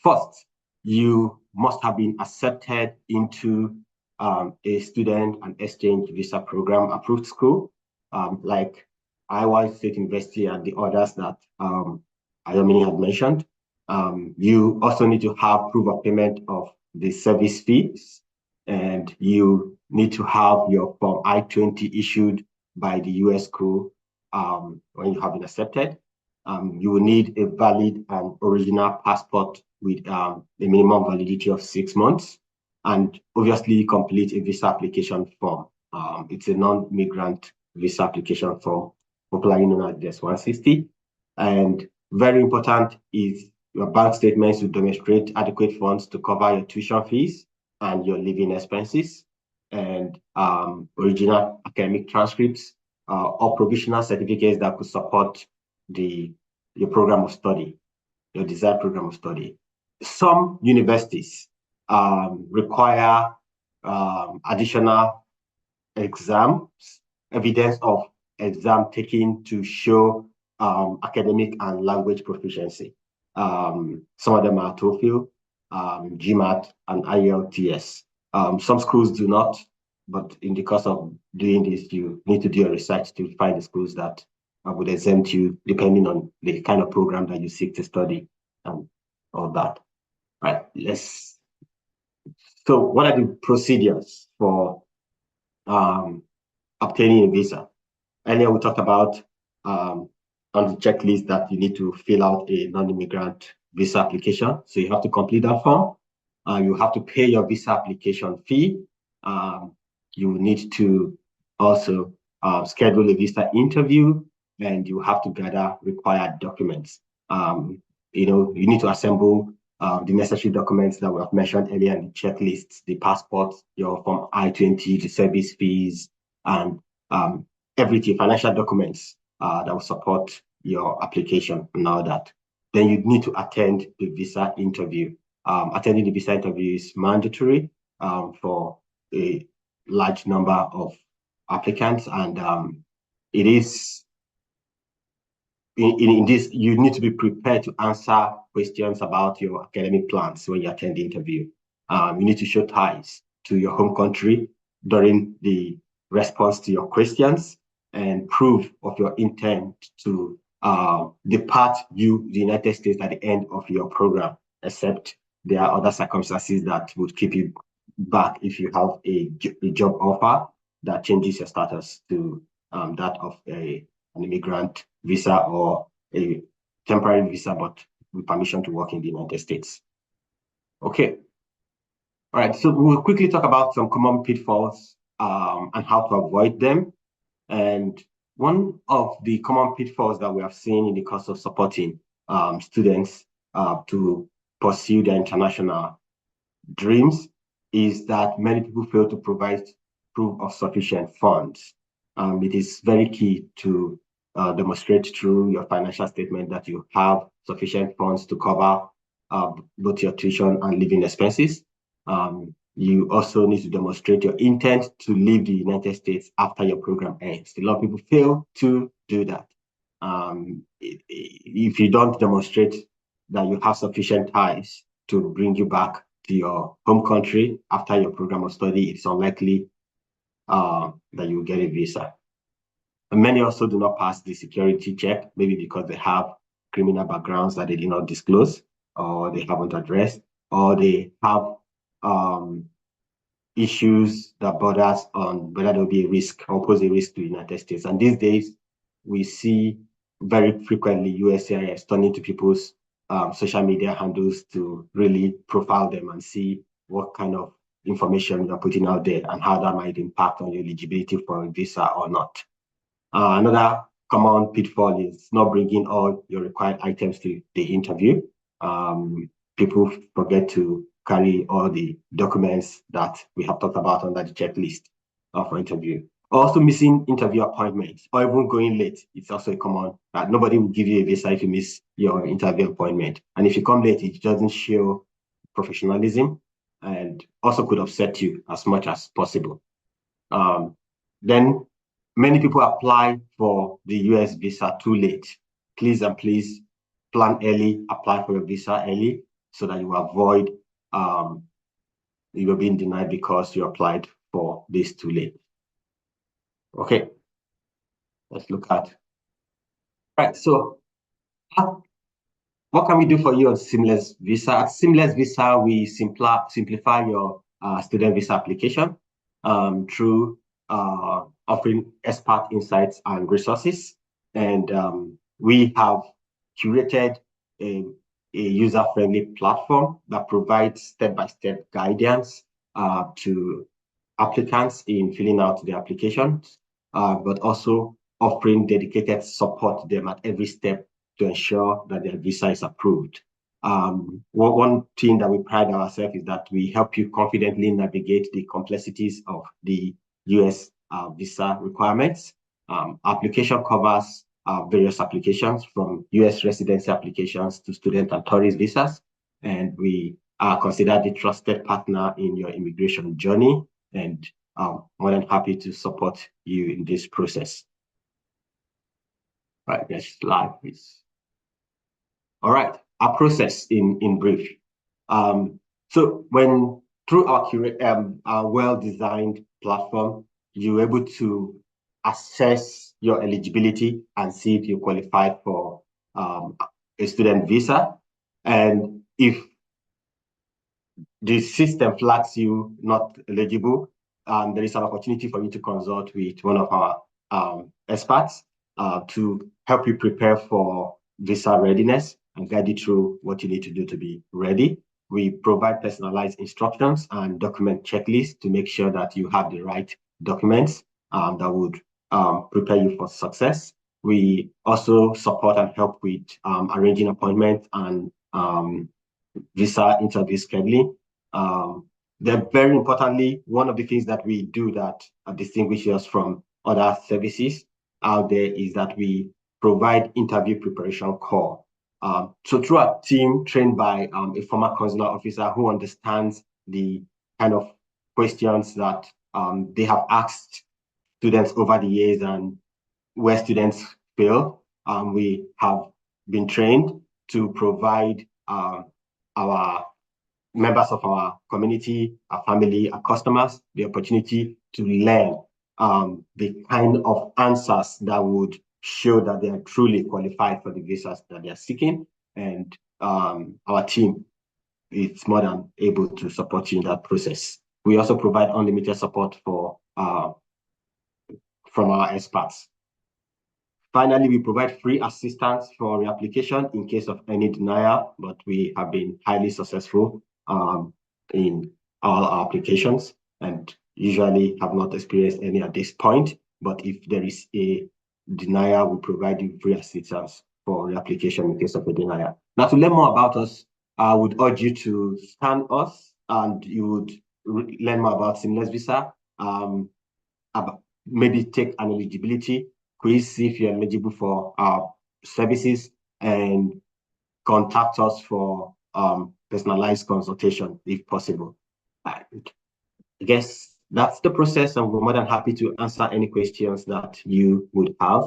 First, you must have been accepted into a student and exchange visa program approved school, like Iowa State University and the others that Ayomini had mentioned. You also need to have proof of payment of the service fees, and you need to have your Form I-20 issued by the US school when you have been accepted. You will need a valid and original passport with a minimum validity of 6 months, and obviously complete a visa application form. It's a non-migrant visa application form, popularly known as DS-160. And very important is your bank statements to demonstrate adequate funds to cover your tuition fees and your living expenses, and original academic transcripts or provisional certificates that could support your program of study, your desired program of study. Some universities require additional exams, evidence of exam taken to show academic and language proficiency. Some of them are TOEFL, GMAT, and IELTS. Some schools do not, but in the course of doing this, you need to do your research to find the schools that would exempt you depending on the kind of program that you seek to study and all that. Right, so what are the procedures for obtaining a visa? Earlier, we talked about on the checklist that you need to fill out a non-immigrant visa application. So you have to complete that form. You have to pay your visa application fee. You need to also schedule a visa interview, and you have to gather required documents. You need to assemble the necessary documents that we have mentioned earlier in the checklist: the passport, your Form I-20, the service fees, and everything, financial documents that will support your application and all that. Then you need to attend the visa interview. Attending the visa interview is mandatory for a large number of applicants, and it is in this, you need to be prepared to answer questions about your academic plans when you attend the interview. You need to show ties to your home country during the response to your questions, and proof of your intent to depart the United States at the end of your program, except there are other circumstances that would keep you back if you have a job offer that changes your status to that of an immigrant visa or a temporary visa, but with permission to work in the United States. Okay. All right, so we'll quickly talk about some common pitfalls and how to avoid them. And one of the common pitfalls that we have seen in the course of supporting students to pursue their international dreams is that many people fail to provide proof of sufficient funds. It is very key to demonstrate through your financial statement that you have sufficient funds to cover both your tuition and living expenses. You also need to demonstrate your intent to leave the United States after your program ends. A lot of people fail to do that. If you don't demonstrate that you have sufficient ties to bring you back to your home country after your program of study, it's unlikely that you will get a visa. And many also do not pass the security check, maybe because they have criminal backgrounds that they did not disclose, or they haven't addressed, or they have issues that borders on whether there will be a risk or pose a risk to the United States. And these days, we see very frequently USCIS turning to people's social media handles to really profile them and see what kind of information you're putting out there and how that might impact on your eligibility for a visa or not. Another common pitfall is not bringing all your required items to the interview. People forget to carry all the documents that we have talked about under the checklist for interview. Also missing interview appointments or even going late. It's also common that nobody will give you a visa if you miss your interview appointment. And if you come late, it doesn't show professionalism and also could upset you as much as possible. Then many people apply for the US visa too late. Please plan early, apply for your visa early so that you avoid you're being denied because you applied for this too late. Okay, let's look at. Right, so what what can we do for you on Seamless Visa? At Seamless Visa, we simplify your student visa application through offering expert insights and resources. And we have curated a user-friendly platform that provides step-by-step guidance to applicants in filling out the applications, but also offering dedicated support to them at every step to ensure that their visa is approved. One thing that we pride ourselves is that we help you confidently navigate the complexities of the US visa requirements. Application covers various applications from US residency applications to student and tourist visas. And we are considered the trusted partner in your immigration journey, and more than happy to support you in this process. Right, next slide, please. All right, our process in brief. So when through our well-designed platform, you're able to assess your eligibility and see if you qualify for a student visa. And if the system flags you not eligible, there is an opportunity for you to consult with one of our experts to help you prepare for visa readiness and guide you through what you need to do to be ready. We provide personalized instructions and document checklists to make sure that you have the right documents that would prepare you for success. We also support and help with arranging appointments and visa interview scheduling. Then very importantly, one of the things that we do that distinguishes us from other services out there is that we provide interview preparation call. So through a team trained by a former consular officer who understands the kind of questions that they have asked students over the years and where students fail, we have been trained to provide our members of our community, our family, our customers, the opportunity to learn the kind of answers that would show that they are truly qualified for the visas that they are seeking. And our team is more than able to support you in that process. We also provide unlimited support for from our experts. Finally, we provide free assistance for reapplication in case of any denial, but we have been highly successful in all our applications and usually have not experienced any at this point. But if there is a denial, we provide you free assistance for reapplication in case of a denial. Now, to learn more about us, I would urge you to scan us and you would learn more about Seamless Visa, maybe take an eligibility quiz, see if you're eligible for our services, and contact us for personalized consultation if possible. I guess that's the process, and we're more than happy to answer any questions that you would have.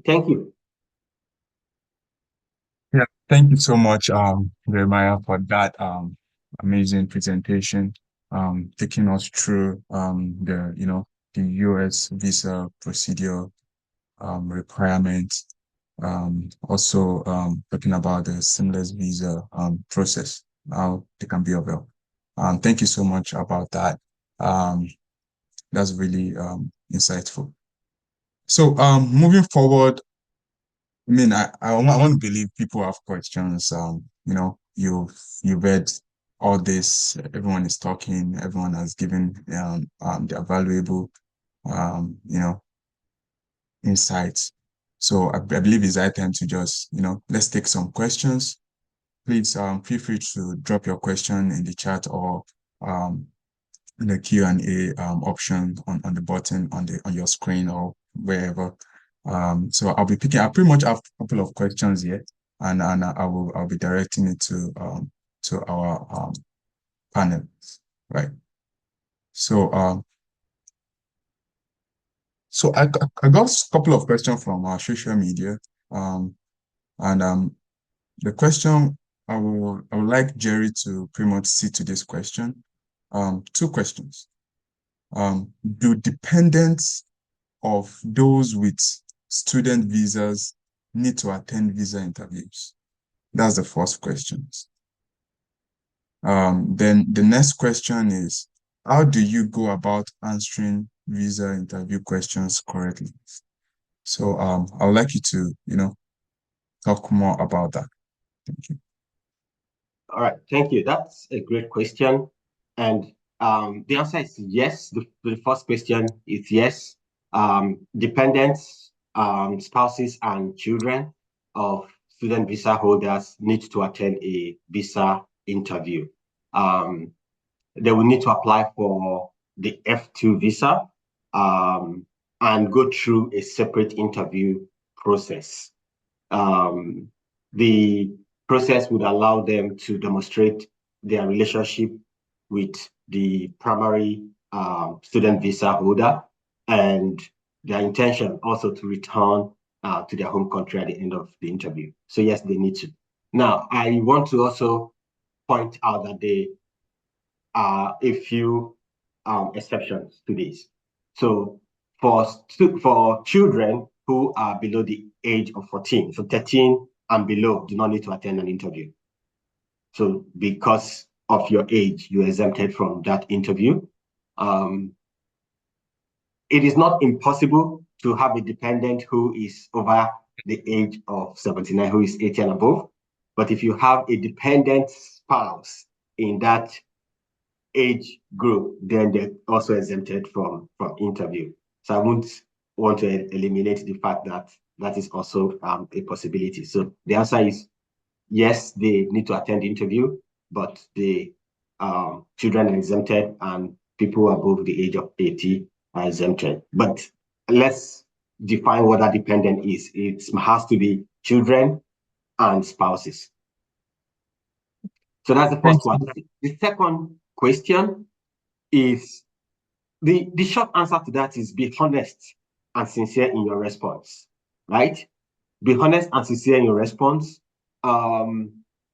Thank you. Yeah, thank you so much, Jeremiah, for that amazing presentation, taking us through the US visa procedure requirements, also talking about the seamless visa process, how they can be of help. Thank you so much about that. That's really insightful. So moving forward, I mean, I want to believe people have questions. You've read all this, everyone is talking, everyone has given their valuable insights. So I believe it's high time to just, let's take some questions. Please feel free to drop your question in the chat or in the Q&A option on the button on your screen or wherever. So I pretty much have a couple of questions here, and I'll be directing it to our panel, right? So So I got a couple of questions from our social media, and the question I would like Jerry to pretty much see to this question. Two questions. Do dependents of those with student visas need to attend visa interviews? That's the first question. Then the next question is, how do you go about answering visa interview questions correctly? So I would like you to, talk more about that. Thank you. All right, thank you. That's a great question. And the answer is yes. The first question is yes. Dependents, spouses, and children of student visa holders need to attend a visa interview. They will need to apply for the F2 visa and go through a separate interview process. The process would allow them to demonstrate their relationship with the primary student visa holder and their intention also to return to their home country at the end of the interview. So yes, they need to. Now, I want to also point out that there are a few exceptions to this. So for children who are below the age of 14, so 13 and below do not need to attend an interview. So because of your age, you're exempted from that interview. It is not impossible to have a dependent who is over the age of 79, who is 80 and above. But if you have a dependent spouse in that age group, then they're also exempted from interview. So I wouldn't want to eliminate the fact that that is also a possibility. So the answer is yes, they need to attend the interview, but the children are exempted and people above the age of 80 are exempted. But let's define what that dependent is. It has to be children and spouses. So that's the first one. The second question is, the short answer to that is be honest and sincere in your response, right? Be honest and sincere in your response.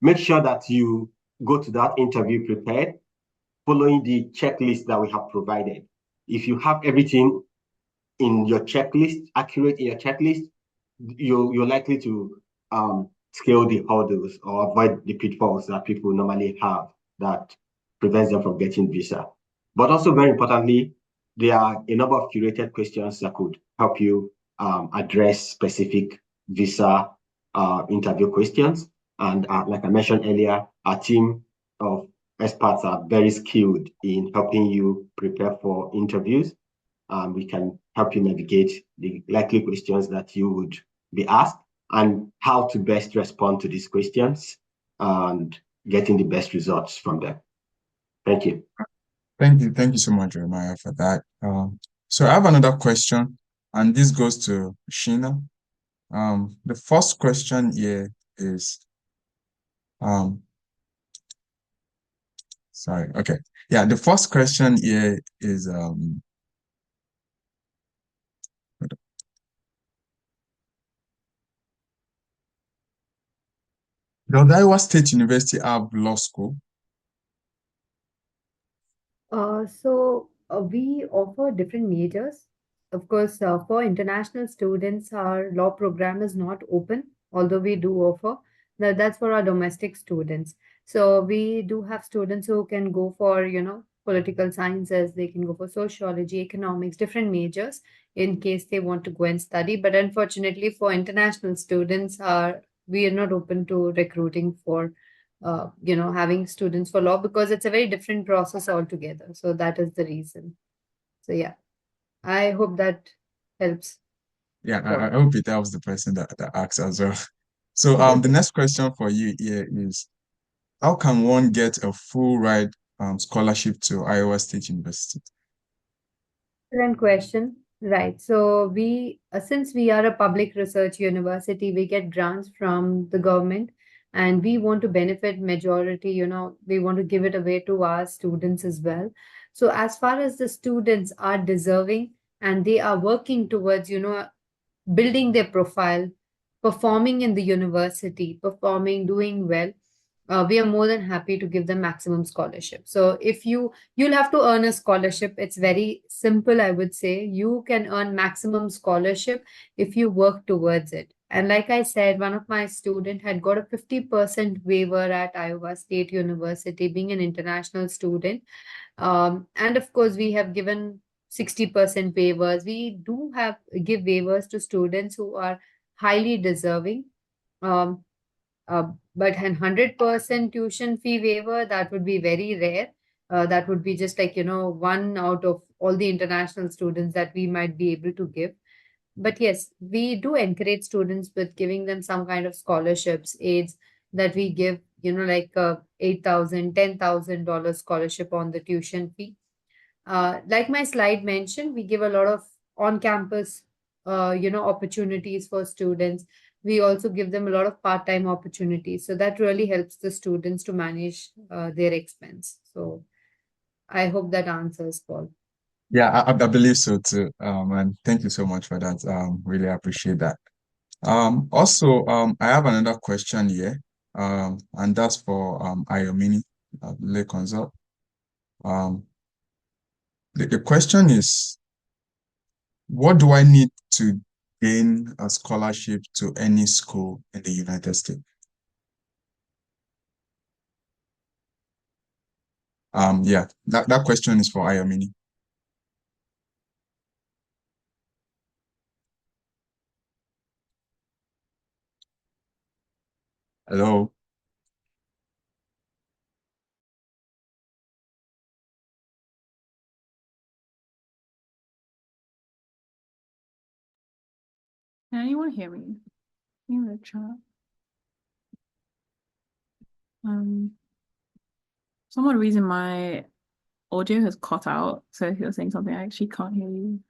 Make sure that you go to that interview prepared, following the checklist that we have provided. If you have everything in your checklist, accurate in your checklist, you're likely to scale the hurdles or avoid the pitfalls that people normally have that prevents them from getting visa. But also, very importantly, there are a number of curated questions that could help you address specific visa interview questions. And like I mentioned earlier, our team of experts are very skilled in helping you prepare for interviews. We can help you navigate the likely questions that you would be asked and how to best respond to these questions and getting the best results from them. Thank you. Thank you so much, Jeremiah, for that. So I have another question, and this goes to Sheena. The first question here is, sorry, okay. Yeah, the first question here is, does Iowa State University have law school? We offer different majors. Of course, for international students, our law program is not open, although we do offer. That's for our domestic students. So we do have students who can go for, political sciences, they can go for sociology, economics, different majors in case they want to go and study. But unfortunately, for international students, we are not open to recruiting for having students for law because it's a very different process altogether. So that is the reason. So yeah, I hope that helps. Yeah, I hope it helps the person that asks as well. So the next question for you here is, how can one get a full ride scholarship to Iowa State University? Excellent question. Right. So since we are a public research university, we get grants from the government and we want to benefit majority, we want to give it away to our students as well. So as far as the students are deserving and they are working towards, building their profile, performing in the university, doing well, we are more than happy to give them maximum scholarship. So if you'll have to earn a scholarship, it's very simple. I would say you can earn maximum scholarship if you work towards it. And like I said, one of my student had got a 50% waiver at Iowa State University, being an international student. And of course, we have given 60% waivers. We do have give waivers to students who are highly deserving. Um, but an 100% tuition fee waiver, that would be very rare. That would be just like, one out of all the international students that we might be able to give. But yes, we do encourage students with giving them some kind of scholarships, aids that we give, like $8,000, $10,000 scholarship on the tuition fee. Like my slide mentioned, we give a lot of on-campus, opportunities for students. We also give them a lot of part-time opportunities. So that really helps the students to manage their expense. So I hope that answers, Paul. Yeah, I believe so too. And thank you so much for that. Really appreciate that. Also, I have another question here. And that's for Ayomini, Lay Consult. The question is, what do I need to gain a scholarship to any school in the United States? Yeah, that question is for Ayomini. Hello. Can anyone hear me? In the chat. For some reason my audio has cut out. So if you're saying something, I actually can't hear you.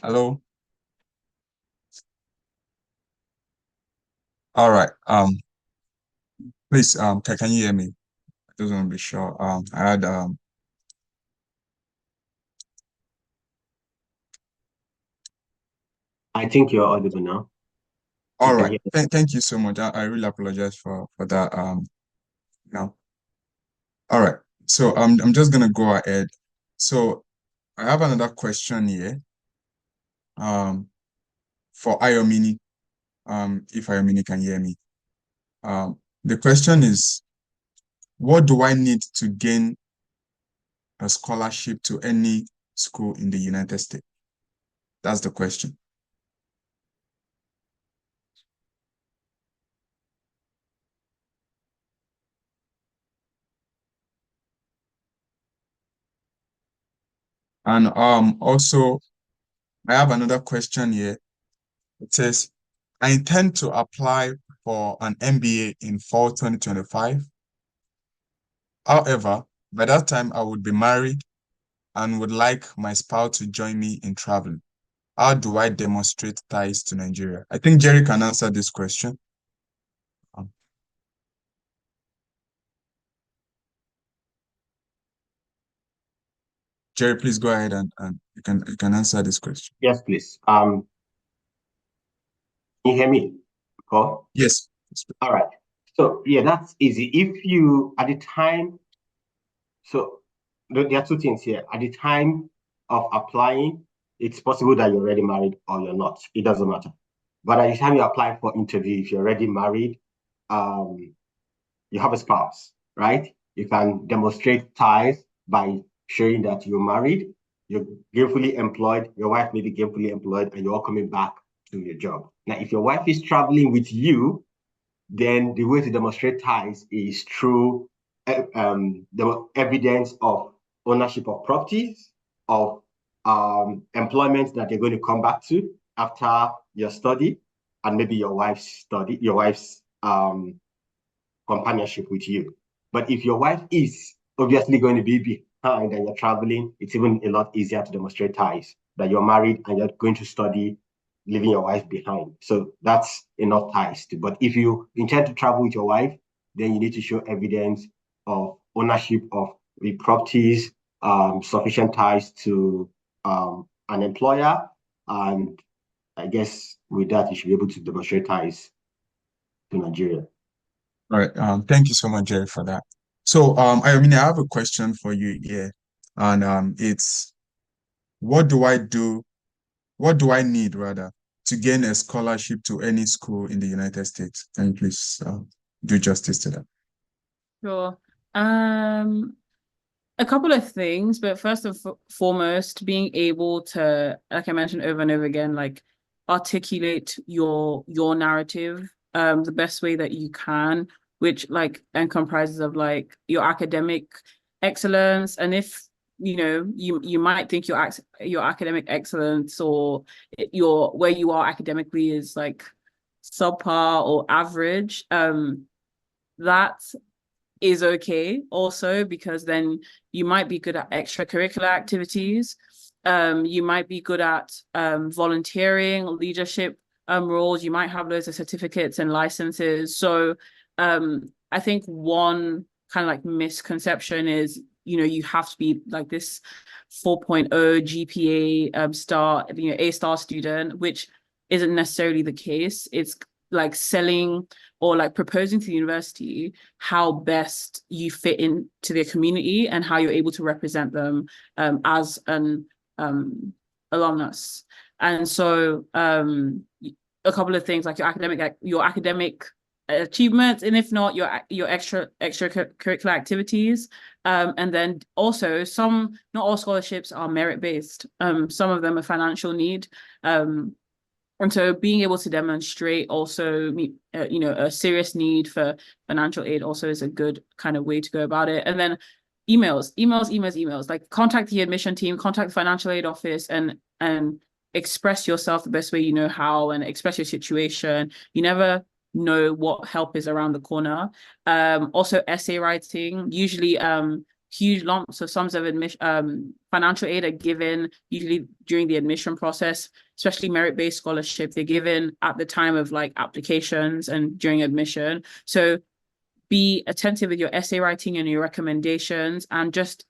Hello. All right. Please, can you hear me? I just want to be sure. I had I think you're audible now. all You can right. hear me. Thank you so much. I really apologize for that. Now. All right. So I'm just gonna go ahead. So I have another question here. For Ayomini, if Ayomini can hear me. The question is, what do I need to gain a scholarship to any school in the United States? That's the question. And also, I have another question here. It says, I intend to apply for an MBA in fall 2025. However, by that time, I would be married and would like my spouse to join me in traveling. How do I demonstrate ties to Nigeria? I think Jerry can answer this question. Jerry, please go ahead and you can answer this question. Yes, please. Can you hear me, Paul? Yes. All right. So yeah, that's easy. If you at the time, so there are two things here. At the time of applying, it's possible that you're already married or you're not. It doesn't matter. But at the time you apply for interview, if you're already married, you have a spouse, right? You can demonstrate ties by showing that you're married, you're gainfully employed, your wife may be gainfully employed, and you're all coming back to your job. Now, if your wife is traveling with you, then the way to demonstrate ties is through the evidence of ownership of properties, of employment that you're going to come back to after your study, and maybe your wife's companionship with you. But if your wife is obviously going to be behind and you're traveling, it's even a lot easier to demonstrate ties that you're married and you're going to study, leaving your wife behind. So that's enough ties too. But if you intend to travel with your wife, then you need to show evidence of ownership of the properties, sufficient ties to an employer, and I guess with that you should be able to demonstrate ties to Nigeria. All right. Thank you so much, Jerry, for that. So, I mean, I have a question for you here, and it's what do I do? What do I need rather to gain a scholarship to any school in the United States? Can you please do justice to that? Sure. A couple of things, but first and foremost, being able to, like I mentioned over and over again, like articulate your narrative the best way that you can, which like and comprises of like your academic excellence. And if you might think your academic excellence or your where you are academically is like subpar or average, that is okay also, because then you might be good at extracurricular activities. You might be good at volunteering, leadership roles. You might have loads of certificates and licenses. So I think one kind of like misconception is, you have to be like this 4.0 GPA star, A-star student, which isn't necessarily the case. It's like selling or like proposing to the university how best you fit into their community and how you're able to represent them as an alumnus. And so a couple of things like your academic achievements, and if not your extracurricular activities, and then also not all scholarships are merit-based. Some of them are financial need. And so being able to demonstrate also, a serious need for financial aid also is a good kind of way to go about it. And then emails, like contact the admission team, contact the financial aid office, and express yourself the best way you know how, and express your situation. You never know what help is around the corner. Also essay writing, usually huge lumps of sums of financial aid are given usually during the admission process, especially merit-based scholarship. They're given at the time of like applications and during admission. So be attentive with your essay writing and your recommendations, and just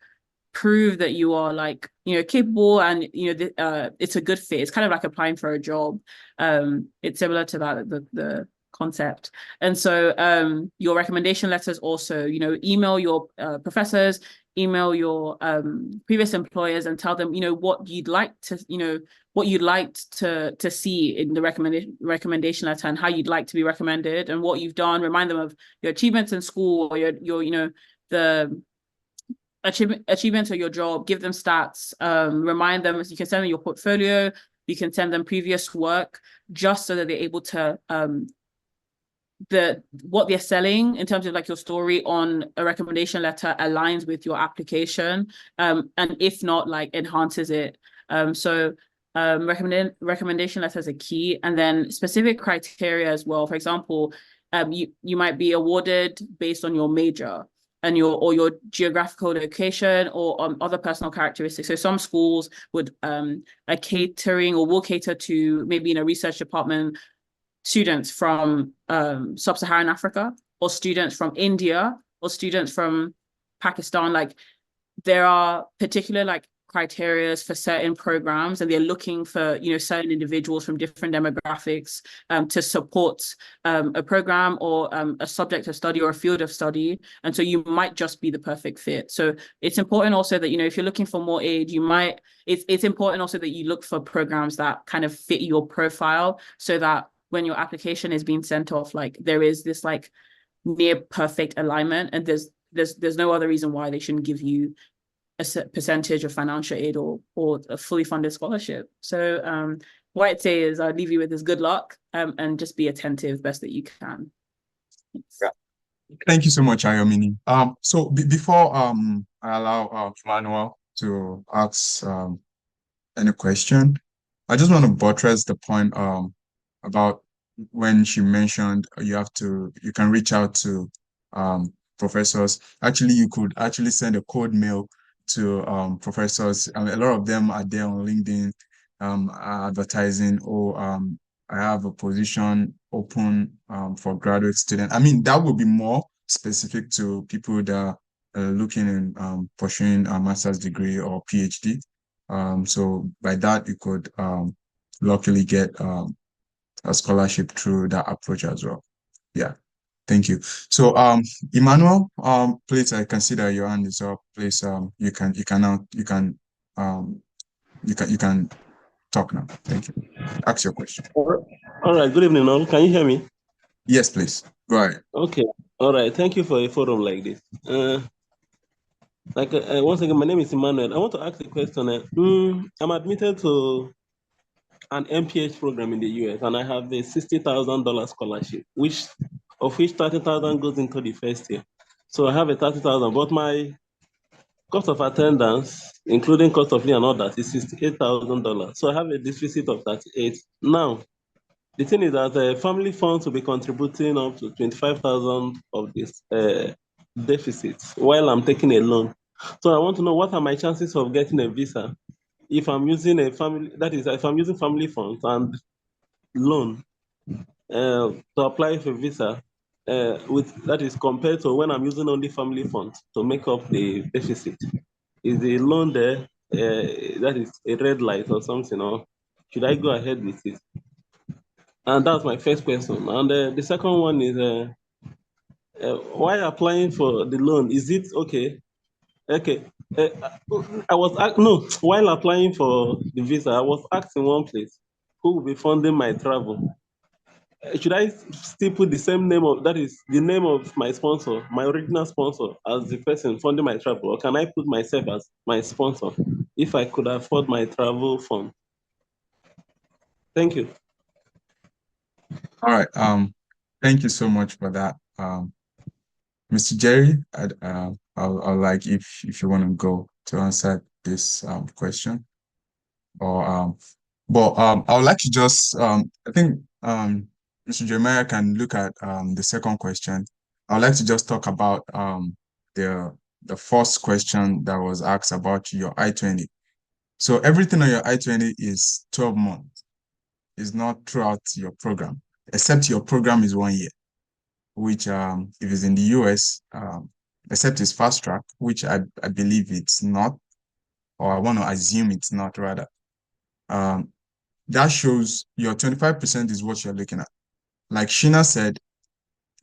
prove that you are like, capable, and, it's a good fit. It's kind of like applying for a job. It's similar to that, the concept. And so your recommendation letters also, email your professors, email your previous employers, and tell them, what you'd like to see in the recommendation letter, and how you'd like to be recommended, and what you've done. Remind them of your achievements in school, or your the achievements of your job. Give them stats. Remind them. You can send them your portfolio. You can send them previous work, just so that they're able to what they're selling in terms of like your story on a recommendation letter aligns with your application, and if not, like enhances it. Recommendation letters are key, and then specific criteria as well. For example, you might be awarded based on your major and your geographical location, or other personal characteristics. So some schools would are catering or will cater to, maybe in a research department, students from sub-Saharan Africa, or students from India, or students from Pakistan. Like there are particular like criteria for certain programs, and they're looking for certain individuals from different demographics to support a program or a subject of study or a field of study. And so you might just be the perfect fit. So it's important also that if you're looking for more aid, it's important also that you look for programs that kind of fit your profile, so that when your application is being sent off, like there is this like near perfect alignment, and there's no other reason why they shouldn't give you a percentage of financial aid or a fully funded scholarship. So what I'd say is I'd leave you with this: good luck, and just be attentive best that you can. Thanks. Yeah. Thank you so much, Ayomini. So before I allow Emmanuel to ask any question. I just want to buttress the point about when she mentioned you can reach out to professors. Actually, you could actually send a cold mail to professors. A lot of them are there on LinkedIn advertising, or I have a position open for graduate students. I mean, that would be more specific to people that are looking in pursuing a master's degree or PhD. So by that, you could luckily get a scholarship through that approach as well. Yeah, thank you. So Emmanuel, please, I consider your hand is up. Please, you can talk now. Thank you. Ask your question. All right. Good evening, all. Can you hear me? Yes, please. Go ahead. Okay. All right. Thank you for a forum like this. Once again, my name is Emmanuel. I want to ask a question. I'm admitted to an MPH program in the US, and I have a $60,000 scholarship, of which 30,000 goes into the first year. So I have a 30,000, but my cost of attendance, including cost of living and all that, is $68,000. So I have a deficit of 38. Now, the thing is that family funds will be contributing up to 25,000 of this deficit while I'm taking a loan. So I want to know, what are my chances of getting a visa if I'm using if I'm using family funds and loan to apply for visa, that is compared to when I'm using only family funds to make up the deficit. Is the loan there, that is a red light or something, or should I go ahead with it? And that's my first question. And the second one is, why applying for the loan? Is it okay? Okay. While applying for the visa, I was asked in one place who will be funding my travel. Should I still put the same name that is the name of my sponsor, my original sponsor, as the person funding my travel, or can I put myself as my sponsor if I could afford my travel fund? Thank you. All right. Thank you so much for that. Mr. Jerry, I'll like if you want to go to answer this question, or but I would like to just I think Mr. Jeremiah can look at the second question. I would like to just talk about the first question that was asked about your I-20. So everything on your I-20 is 12 months. It's not throughout your program, except your program is 1 year, which if it's in the US, except it's fast track, which I believe it's not, or I want to assume it's not rather. That shows your 25% is what you're looking at. Like Sheena said,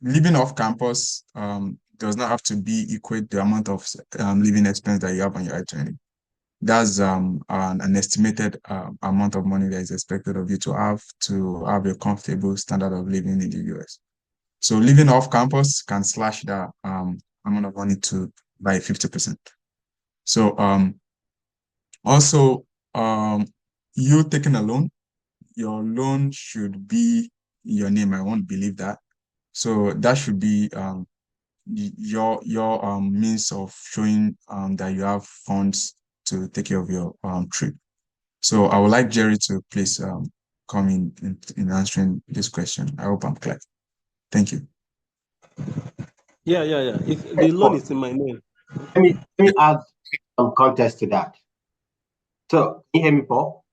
living off campus does not have to be equate the amount of living expense that you have on your I-20. That's an estimated amount of money that is expected of you to have a comfortable standard of living in the US. So living off campus can slash that amount of money by 50%. So also you taking a loan, your loan should be your name. I won't believe that. So that should be your means of showing that you have funds to take care of your trip. So I would like Jerry to please come in answering this question. I hope I'm clear. Thank you. Yeah. If the loan is in my name. Let me add some context to that. So, can you hear me, Paul?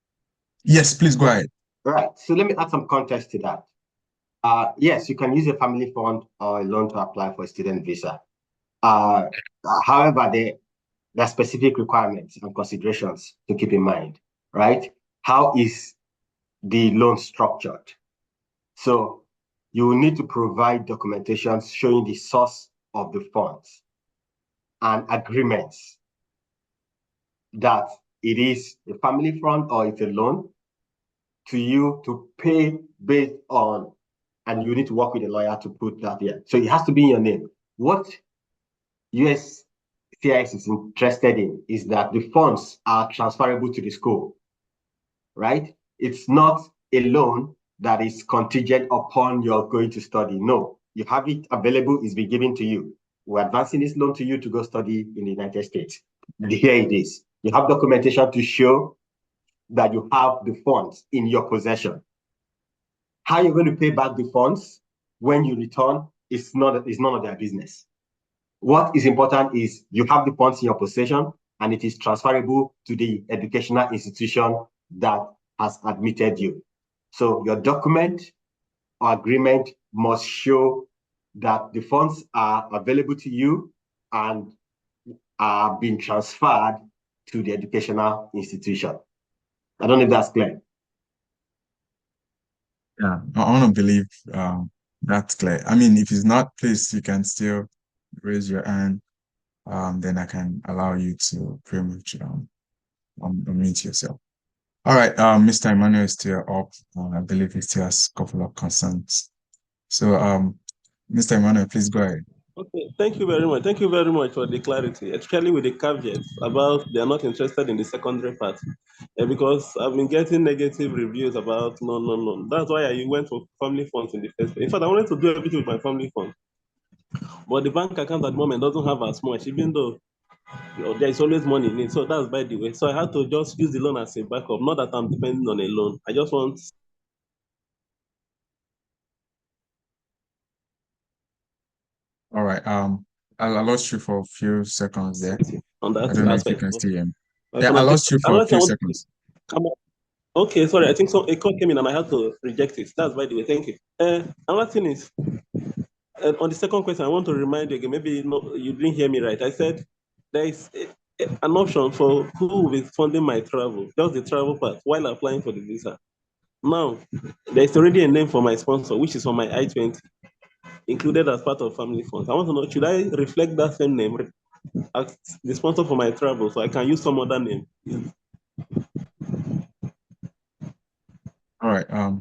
Yes, please go ahead. Right. So let me add some context to that. Yes, you can use a family fund or a loan to apply for a student visa. However, there are specific requirements and considerations to keep in mind, right? How is the loan structured? So you will need to provide documentation showing the source of the funds and agreements that it is a family fund or it's a loan to you to pay based on, and you need to work with a lawyer to put that there. So it has to be in your name. What USCIS is interested in is that the funds are transferable to the school, right? It's not a loan that is contingent upon you're going to study. No, you have it available, it's been given to you. We're advancing this loan to you to go study in the United States. Here it is. You have documentation to show that you have the funds in your possession. How you're going to pay back the funds when you return is none of their business. What is important is you have the funds in your possession and it is transferable to the educational institution that has admitted you. So your document or agreement must show that the funds are available to you and are being transferred to the educational institution. I don't know if that's clear. Yeah, I want to believe that's clear. I mean, if it's not, please, you can still raise your hand. Then I can allow you to pretty much unmute yourself. All right, Mr. Emmanuel is still up. I believe he still has a couple of concerns. So, Mr. Emmanuel, please go ahead. Okay, thank you very much. Thank you very much for the clarity, especially with the caveats about they are not interested in the secondary part. Because I've been getting negative reviews about no. That's why I went for family funds in the first place. In fact, I wanted to do everything with my family fund. But the bank account at the moment doesn't have as much, even though there is always money in it. So that's by the way. So I had to just use the loan as a backup. Not that I'm depending on a loan. I just want. All right. I lost you for a few seconds there. On that I don't know if you aspect. can still hear me. Okay. Yeah, I lost you for a few seconds. Okay, sorry. I think so. A call came in and I had to reject it. That's by the way. Thank you. Another thing is, on the second question, I want to remind you again. Maybe you didn't hear me right. I said there is an option for who will be funding my travel, just the travel part, while applying for the visa. Now, there is already a name for my sponsor, which is on my I-20, included as part of family funds. I want to know, should I reflect that same name as the sponsor for my travel, so I can use some other name? All right.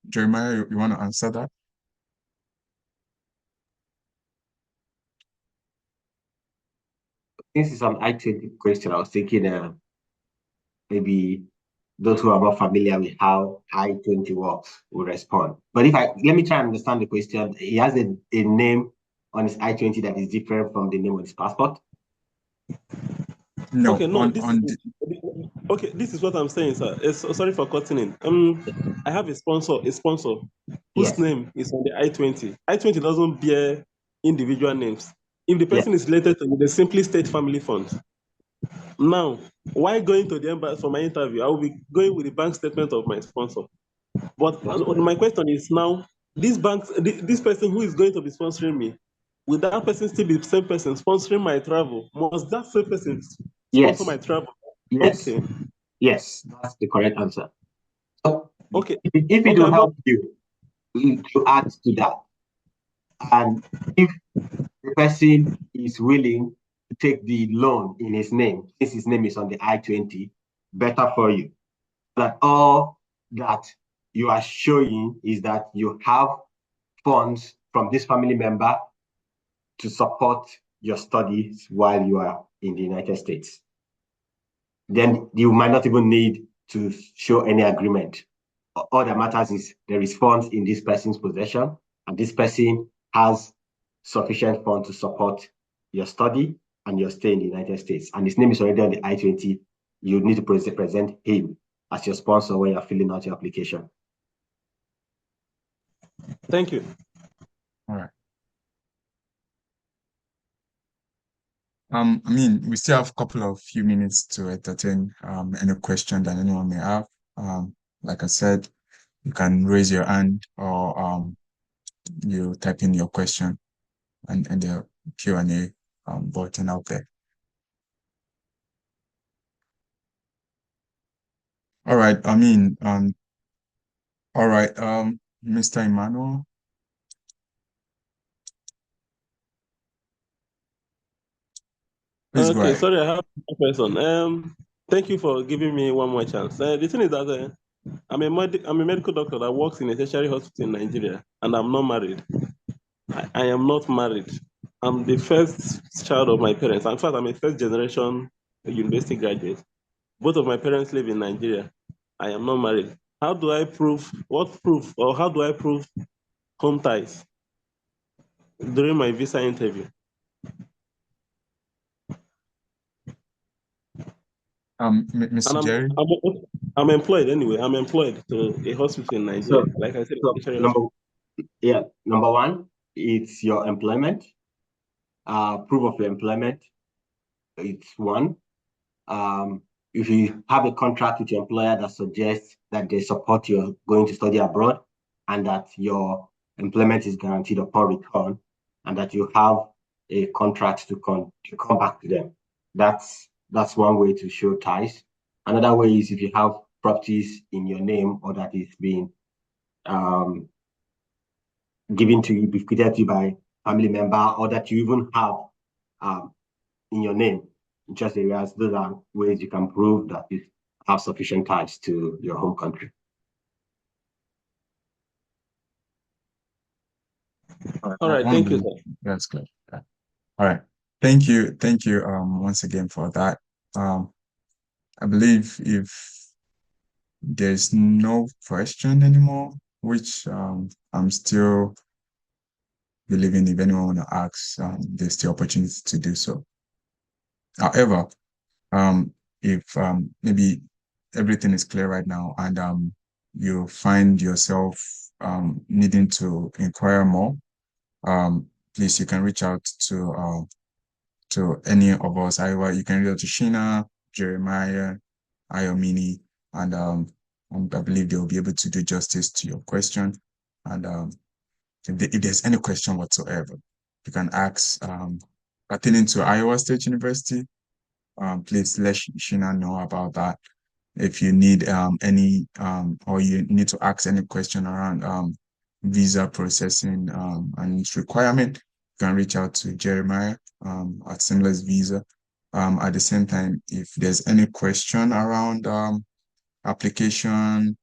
Jeremiah, you want to answer that? This is an I-20 question. I was thinking maybe those who are not familiar with how I-20 works will respond. But let me try and understand the question. He has a name on his I-20 that is different from the name on his passport? No. Okay, no. Okay, this is what I'm saying, sir. Sorry for cutting in. I have a sponsor whose name is on the I-20. I-20 doesn't bear individual names. If the person is related to me, they simply state family funds. Now, while going to the embassy for my interview, I will be going with the bank statement of my sponsor. But my question is now, this person who is going to be sponsoring me, will that person still be the same person sponsoring my travel? Must that same person sponsor my travel? Yes. Okay. Yes, that's the correct answer. So, okay. If it will help you to add to that, and if the person is willing to take the loan in his name, since his name is on the I-20, better for you. That all that you are showing is that you have funds from this family member to support your studies while you are in the United States. Then you might not even need to show any agreement. All that matters is there is funds in this person's possession, and this person has sufficient funds to support your study and your stay in the United States. And his name is already on the I-20. You need to present him as your sponsor when you're filling out your application. Thank you. All right. I mean, we still have a couple of few minutes to entertain any question that anyone may have. Like I said, you can raise your hand or you type in your question and the Q&A button out there. All right. I mean, all right. Mr. Emmanuel. Please go ahead. Sorry, I have a question. Thank you for giving me one more chance. The thing is that I'm a medical doctor that works in a tertiary hospital in Nigeria, and I'm not married. I am not married. I'm the first child of my parents. In fact, I'm a first generation university graduate. Both of my parents live in Nigeria. I am not married. How do I prove, how do I prove home ties during my visa interview? Um, And Mr. Jerry. I'm employed anyway. I'm employed to a hospital in Nigeria. So, Like I said, so tertiary number hospital. yeah, number one, it's your employment. Proof of your employment. It's one. Um, if you have a contract with your employer that suggests that they support you going to study abroad and that your employment is guaranteed upon return and that you have a contract to come back to them. That's one way to show ties. Another way is if you have properties in your name or that is being um, given to you, bequeathed to you by family member, or that you even have in your name. Interest areas, those are ways you can prove that you have sufficient ties to your home country. All right, thank you, sir. That's good. Yeah. All right. Thank you. Thank you once again for that. I believe if there's no question anymore, which I'm still believing if anyone want to ask, there's the opportunity to do so. However, if maybe everything is clear right now and you find yourself needing to inquire more, please, you can reach out to any of us. Either you can reach out to Sheena, Jeremiah, Ayomini, and I believe they will be able to do justice to your question. And if there's any question whatsoever, you can ask pertaining to Iowa State University. Please let Sheena know about that. If you need any or you need to ask any question around visa processing and its requirement, you can reach out to Jeremiah at Seamless Visa. At the same time, if there's any question around application,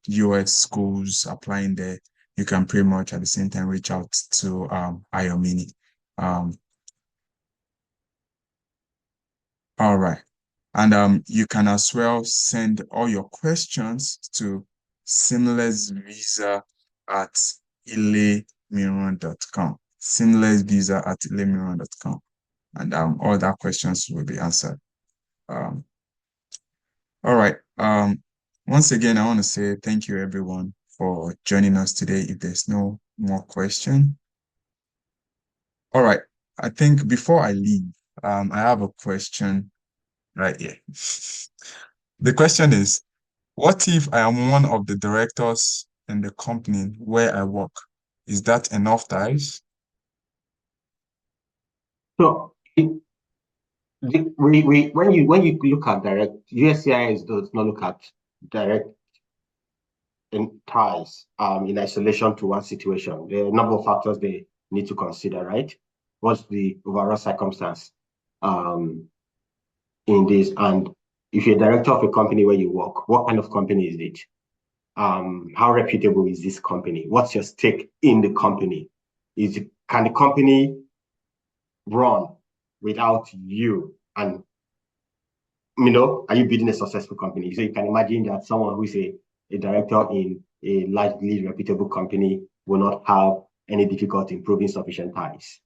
US schools applying there, you can pretty much at the same time reach out to Ayomini. All right. And you can as well send all your questions to seamlessvisa@ilemiron.com. Seamlessvisa@ilemiron.com. And all that questions will be answered. All right. Once again, I want to say thank you everyone for joining us today. If there's no more question. All right. I think before I leave, I have a question right here. The question is, what if I am one of the directors in the company where I work? Is that enough ties? So when you look at direct, USCIS does not look at direct ties in isolation to one situation. There are a number of factors they need to consider, right? What's the overall circumstance in this? And if you're a director of a company where you work, what kind of company is it? How reputable is this company? What's your stake in the company? Can the company run without you? And are you building a successful company? So you can imagine that someone who is a director in a largely reputable company will not have any difficulty in proving sufficient ties.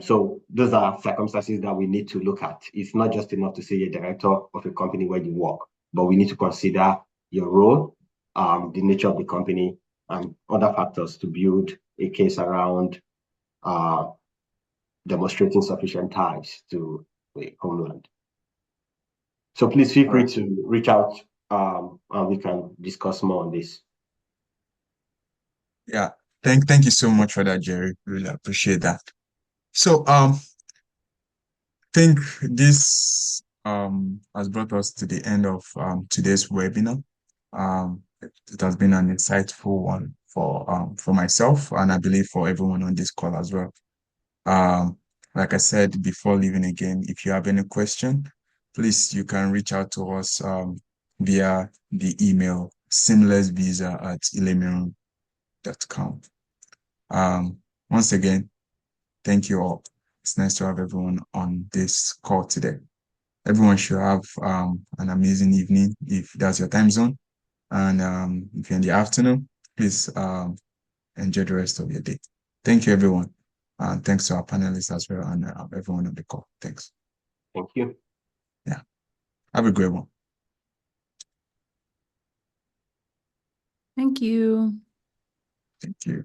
So those are circumstances that we need to look at. It's not just enough to say you're a director of a company where you work, but we need to consider your role, the nature of the company, and other factors to build a case around demonstrating sufficient ties to the homeland. So please feel free to reach out and we can discuss more on this. Yeah, thank you so much for that, Jerry. Really appreciate that. So think this has brought us to the end of today's webinar. It has been an insightful one for myself, and I believe for everyone on this call as well. Like I said before leaving again, if you have any question, please you can reach out to us via the email seamlessvisa@ilemiron.com. Once again, thank you all. It's nice to have everyone on this call today. Everyone should have an amazing evening if that's your time zone. And if you're in the afternoon, please enjoy the rest of your day. Thank you, everyone. And thanks to our panelists as well and everyone on the call. Thanks. Thank you. Have a great one. Thank you. Thank you.